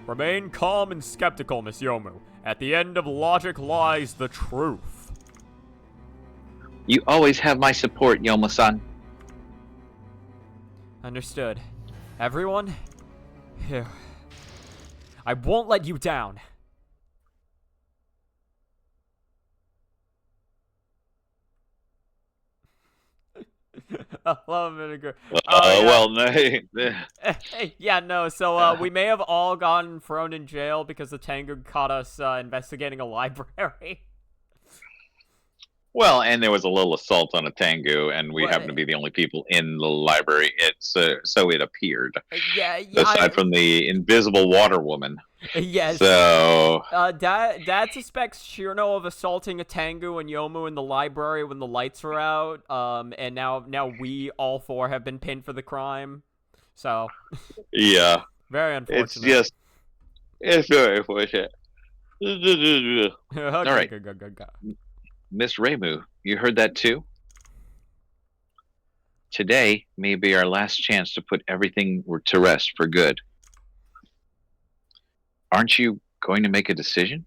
Remain calm and skeptical, Miss Yomu. At the end of logic lies the truth. You always have my support, Yomu-san. Understood. Everyone? Here. I won't let you down. Love vinegar. Well, no. Yeah, no, so we may have all gotten thrown in jail because the Tengu caught us investigating a library. Well, and there was a little assault on a Tengu, and we Well, happened to be the only people in the library. So it appeared. Yeah, Aside from the invisible water woman. yes. So Dad suspects Shirno of assaulting a Tengu and Yomu in the library when the lights were out. And now we all four have been pinned for the crime. So yeah, very unfortunate. it's very unfortunate. Okay, All right. go. Miss Reimu, you heard that too? Today may be our last chance to put everything to rest for good. Aren't you going to make a decision?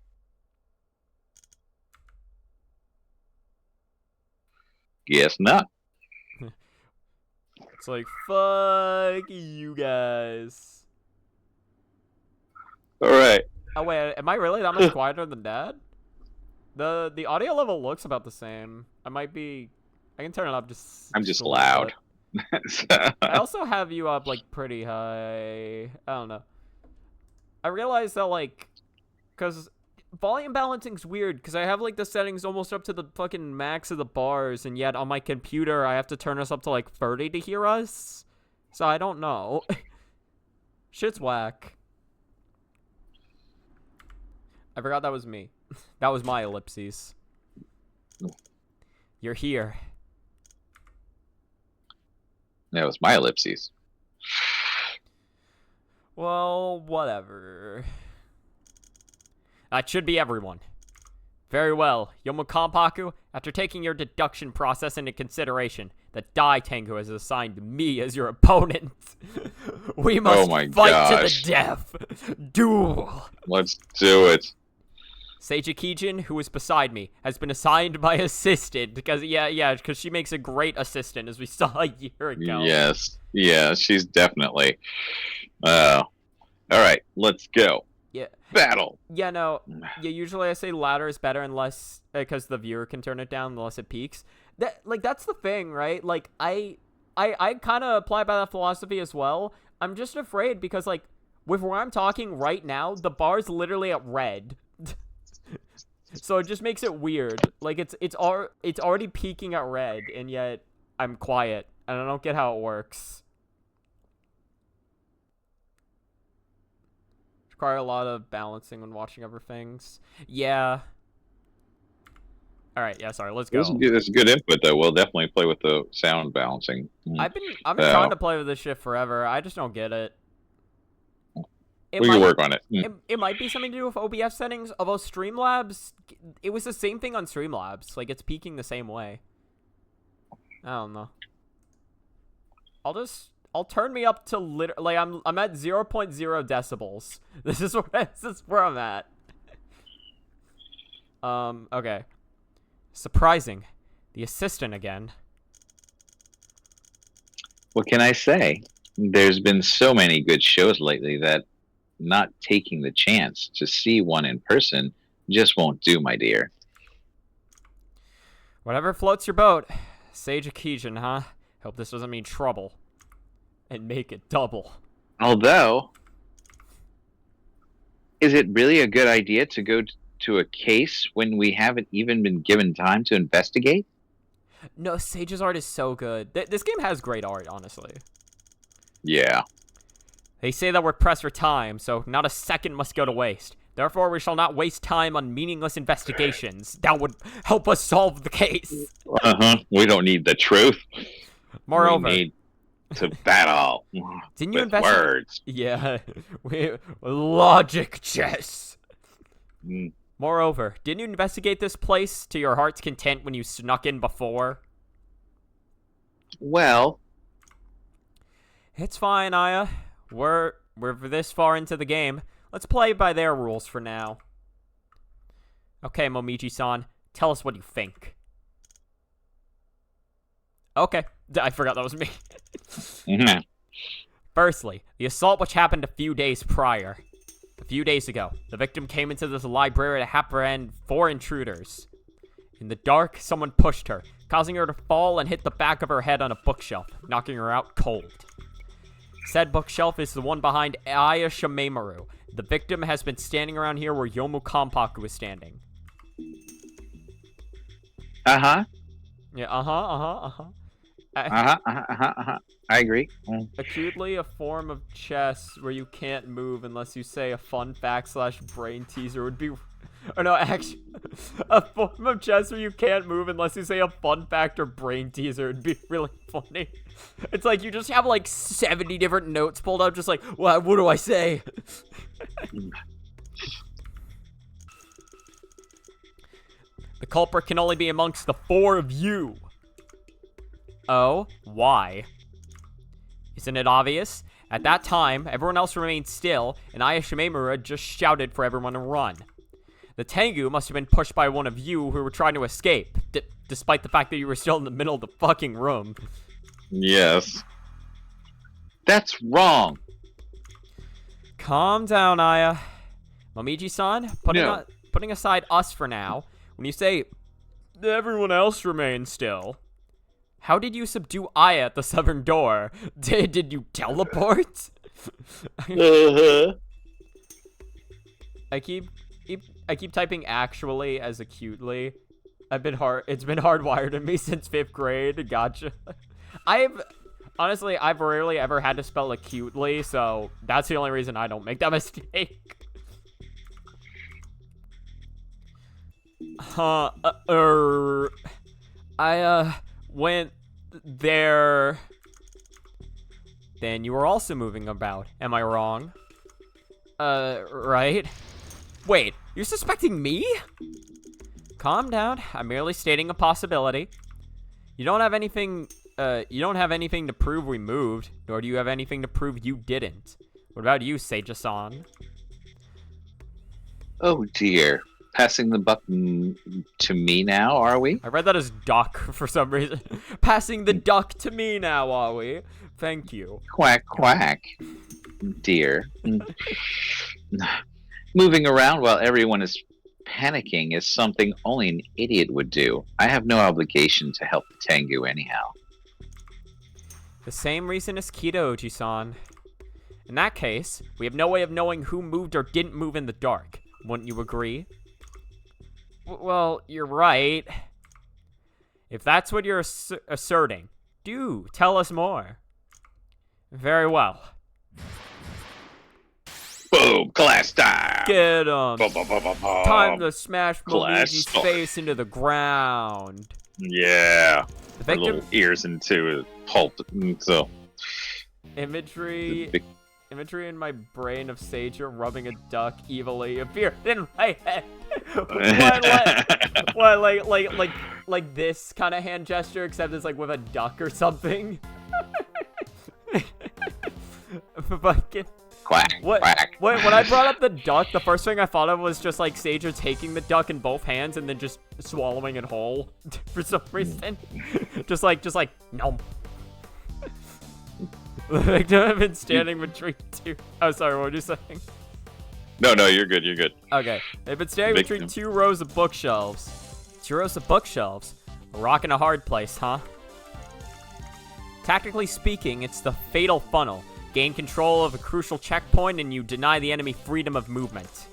Guess not. It's like, fuck you guys. All right. Oh wait, am I really that much quieter than Dad? The audio level looks about the same. I can turn it up just. I'm just a little loud. bit. I also have you up like pretty high. I don't know. I realized that cause volume balancing's weird because I have like the settings almost up to the fucking max of the bars, and yet on my computer I have to turn us up to like 30 to hear us. So I don't know. Shit's whack. I forgot that was me. That was my ellipses. You're here. That was my ellipses. Well, whatever. That should be everyone. Very well, Yomukampaku, after taking your deduction process into consideration, the Dai Tengu has assigned me as your opponent. We must fight to the death. Duel. Let's do it. Seiji Kijin, who is beside me, has been assigned my assistant because because she makes a great assistant, as we saw a year ago. Yes. Yeah, she's definitely. All right, let's go. Yeah. Battle. Yeah, no. Yeah, usually I say louder is better unless because the viewer can turn it down unless it peaks. That's the thing, right? Like I kind of apply by that philosophy as well. I'm just afraid because like with where I'm talking right now, the bar's literally at red. So it just makes it weird. Like it's already peaking at red, and yet I'm quiet, and I don't get how it works. Require a lot of balancing when watching other things. Yeah. All right. Yeah. Sorry. Let's go. It's good input though. We'll definitely play with the sound balancing. I've been trying to play with this shit forever. I just don't get it. We can work on it. It might be something to do with OBS settings, although Streamlabs, it was the same thing on Streamlabs. Like, it's peaking the same way. I don't know. I'll turn me up to like, I'm at 0.0 decibels. This is where I'm at. Okay. Surprising. The assistant again. What can I say? There's been so many good shows lately that not taking the chance to see one in person just won't do, my dear. Whatever floats your boat. Sage Kijin, huh? Hope this doesn't mean trouble. And make it double. Although, is it really a good idea to go to a case when we haven't even been given time to investigate? No, Sage's art is so good. This game has great art, honestly. Yeah. They say that we're pressed for time, so not a second must go to waste. Therefore, we shall not waste time on meaningless investigations. That would help us solve the case. We don't need the truth. Moreover, we need to battle. Didn't you with words? Yeah, logic chess. Mm. Moreover, didn't you investigate this place to your heart's content when you snuck in before? Well, it's fine, Aya. We're this far into the game. Let's play by their rules for now. Okay, Momiji-san, tell us what you think. Okay, I forgot that was me. Mm-hmm. Firstly, the assault which happened a few days prior. A few days ago, the victim came into this library to apprehend 4 intruders. In the dark, someone pushed her, causing her to fall and hit the back of her head on a bookshelf, knocking her out cold. Said bookshelf is the one behind Aya Shimemaru. The victim has been standing around here where Yomu Kampaku is standing. Uh-huh. Yeah, I agree. Acutely a form of chess where you can't move unless you say a fun fact / brain teaser would be... Or no, actually, a form of chess where you can't move unless you say a fun fact or brain teaser would be really funny. It's like you just have like 70 different notes pulled up, just like, what do I say? The culprit can only be amongst the 4 of you. Oh, why? Isn't it obvious? At that time, everyone else remained still, and Aya Shimemura just shouted for everyone to run. The Tengu must have been pushed by one of you who were trying to escape, despite the fact that you were still in the middle of the fucking room. Yes. That's wrong. Calm down, Aya. Momiji-san, putting aside us for now, when you say, everyone else remains still, how did you subdue Aya at the southern door? Did you teleport? I keep typing actually as acutely. It's been hardwired in me since 5th grade. Gotcha. Honestly, I've rarely ever had to spell acutely, so that's the only reason I don't make that mistake. I went there. Then you were also moving about. Am I wrong? Right? Wait, you're suspecting me? Calm down. I'm merely stating a possibility. You don't have anything to prove we moved, nor do you have anything to prove you didn't. What about you, Seiji-san? Oh dear. Passing the buck to me now, are we? I read that as duck for some reason. Passing the duck to me now, are we? Thank you. Quack, quack. Dear. Moving around while everyone is panicking is something only an idiot would do. I have no obligation to help the Tengu anyhow. The same reason as Kido-ji-san. In that case, we have no way of knowing who moved or didn't move in the dark. Wouldn't you agree? Well, you're right. If that's what you're asserting, do tell us more. Very well. Boom! Class time! Get him! Time to smash Class Momiji's start. face into the ground. Yeah. The Her little victim ears into his pulp. So. imagery Big- in my brain of Sager rubbing a duck evilly appeared in my head. what, like this kind of hand gesture, except it's like with a duck or something. Fucking. Quack, quack. When I brought up the duck, the first thing I thought of was just like Sager taking the duck in both hands and then just swallowing it whole for some reason. just like no. The victim had been standing between two. Oh, sorry, what were you saying? No, you're good, you're good. Okay, they've been standing between Victim. 2 rows of bookshelves. 2 rows of bookshelves? A rock in a hard place, huh? Tactically speaking, it's the fatal funnel. Gain control of a crucial checkpoint and you deny the enemy freedom of movement.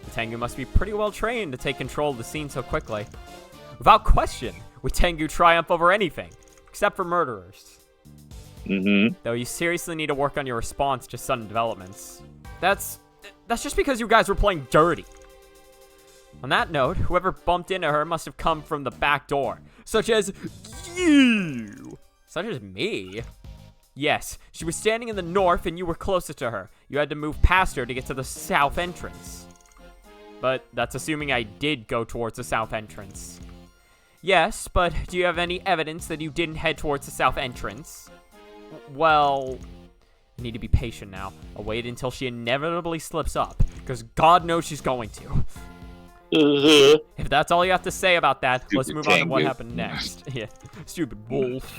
The Tengu must be pretty well trained to take control of the scene so quickly. Without question, we Tengu triumph over anything, except for murderers. Mm-hmm. Though you seriously need to work on your response to sudden developments. That's just because you guys were playing dirty. On that note, whoever bumped into her must have come from the back door. Such as you. Such as me. Yes, she was standing in the north and you were closer to her. You had to move past her to get to the south entrance. But that's assuming I did go towards the south entrance. Yes, but do you have any evidence that you didn't head towards the south entrance? Well, I need to be patient now. I'll wait until she inevitably slips up, because God knows she's going to. If that's all you have to say about that, let's move on to what Tengu. happened next. Yeah, stupid wolf.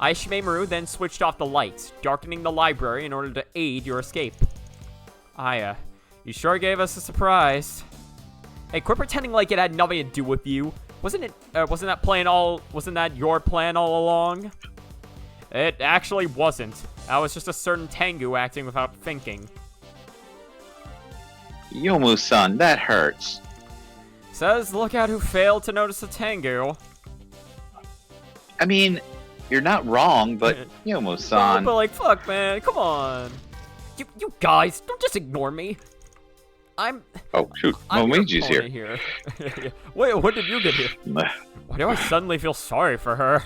Aishimemaru then switched off the lights, darkening the library in order to aid your escape. Aya, you sure gave us a surprise. Hey, quit pretending like it had nothing to do with you. Wasn't that your plan all along? It actually wasn't. That was just a certain Tengu acting without thinking. Yomu-san, that hurts. Says, look out who failed to notice the Tengu. I mean, you're not wrong, but No, Yomu-san. but like, fuck, man, come on. You guys, don't just ignore me. I'm Oh, shoot. your Momiji's here. opponent here. Wait, when did you get here? Why do I suddenly feel sorry for her?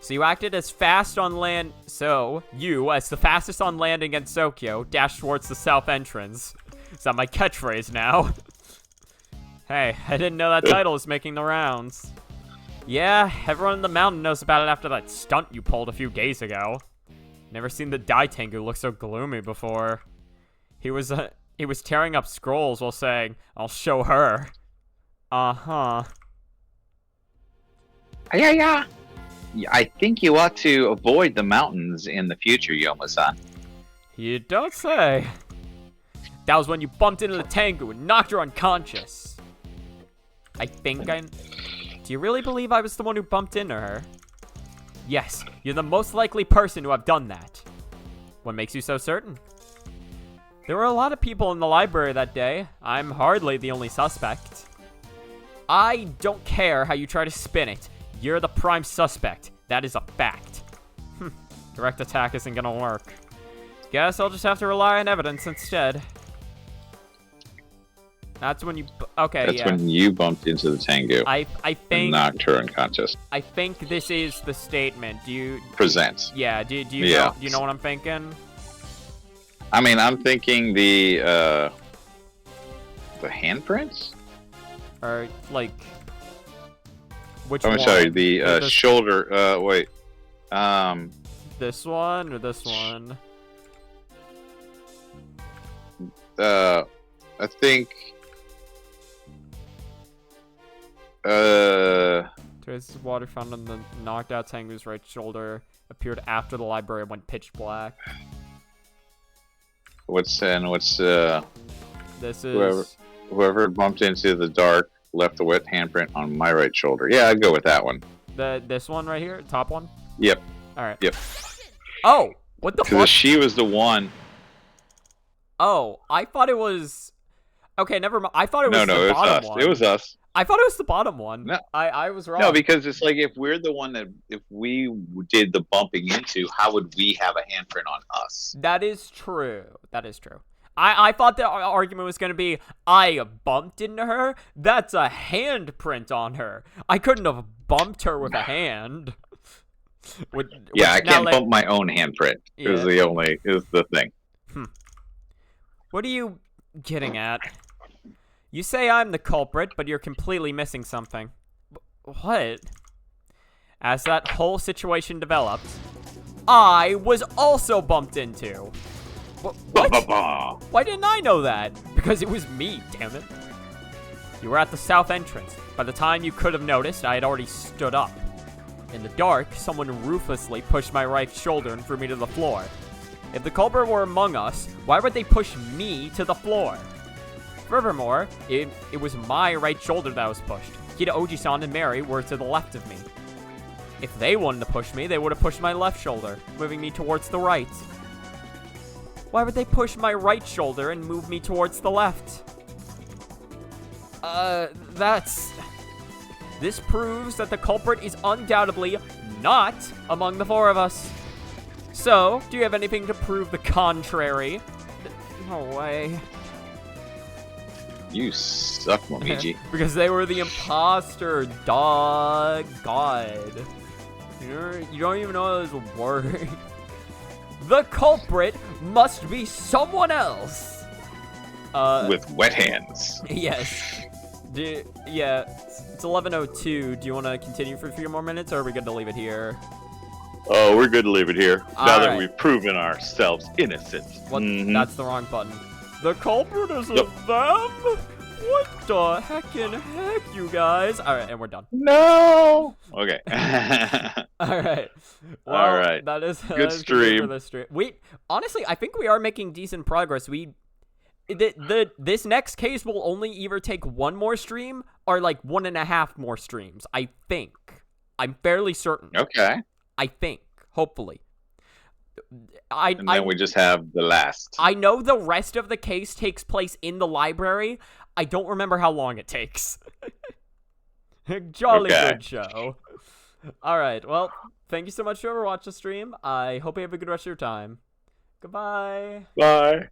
So you acted as fast on land. So you, as the fastest on land against Sokyo, dashed towards the south entrance. Is that my catchphrase now? Hey, I didn't know that title was making the rounds. Yeah, everyone in the mountain knows about it after that stunt you pulled a few days ago. Never seen the Dai Tengu look so gloomy before. He was tearing up scrolls while saying, "I'll show her." Uh-huh. Yeah. I think you ought to avoid the mountains in the future, Yomu-san. You don't say. That was when you bumped into the Tengu and knocked her unconscious. Do you really believe I was the one who bumped into her? Yes, you're the most likely person to have done that. What makes you so certain? There were a lot of people in the library that day. I'm hardly the only suspect. I don't care how you try to spin it. You're the prime suspect. That is a fact. Direct attack isn't gonna work. Guess I'll just have to rely on evidence instead. That's when you... Okay, That's yeah. when you bumped into the Tengu I and think... knocked her unconscious. I think this is the statement. Do you... Presents. Yeah, do you Yeah. know, do you know what I'm thinking? I mean, I'm thinking the handprints? Or, like... Which I'm one? sorry, the This- shoulder. Wait. This one or this one? I think. Traces of water found on the knocked out Tengu's right shoulder appeared after the library went pitch black. What's This is... whoever bumped into the dark left the wet handprint on my right shoulder. Yeah, I'd go with that one. This one right here? Top one? Yep. Alright. Yep. Oh! What the Because fuck? she was the one. Oh, I thought it was... Okay, never mind. I thought it was No, the it was bottom us. one. It was us. I thought it was the bottom one. No. I was wrong. No, because it's like if we're the one that, if we did the bumping into, how would we have a handprint on us? That is true. That is true. I thought the argument was going to be, I bumped into her? That's a handprint on her. I couldn't have bumped her with a hand. Yeah, I can't bump my own handprint. Yeah. Is the thing. What are you getting at? You say I'm the culprit, but you're completely missing something. What? As that whole situation developed, I was also bumped into. What? Why didn't I know that? Because it was me, damn it. You were at the south entrance. By the time you could have noticed, I had already stood up. In the dark, someone ruthlessly pushed my right shoulder and threw me to the floor. If the culprit were among us, why would they push me to the floor? Furthermore, it was my right shoulder that was pushed. Kita, Oji-san, and Mary were to the left of me. If they wanted to push me, they would have pushed my left shoulder, moving me towards the right. Why would they push my right shoulder and move me towards the left? This proves that the culprit is undoubtedly not among the four of us. So, do you have anything to prove the contrary? No way. You suck, Momiji. Because they were the imposter, dog. God. You don't even know those words. The culprit must be someone else. With wet hands. Yes. Yeah, it's 11:02. Do you want to continue for a few more minutes, or are we good to leave it here? Oh, we're good to leave it here. Now that Alright. we've proven ourselves innocent. What? That's the wrong button. The culprit is them? What the heckin' heck, you guys? Alright, and we're done. No! Okay. Alright. Well, Alright. That is Good that is good stream. for this stream. Honestly, I think we are making decent progress. This next case will only either take one more stream or like 1.5 more streams. I think. I'm fairly certain. Okay. I think. Hopefully. And then we just have the last. I know the rest of the case takes place in the library. I don't remember how long it takes. Jolly Okay. good show. Alright, well, thank you so much for watching the stream. I hope you have a good rest of your time. Goodbye. Bye.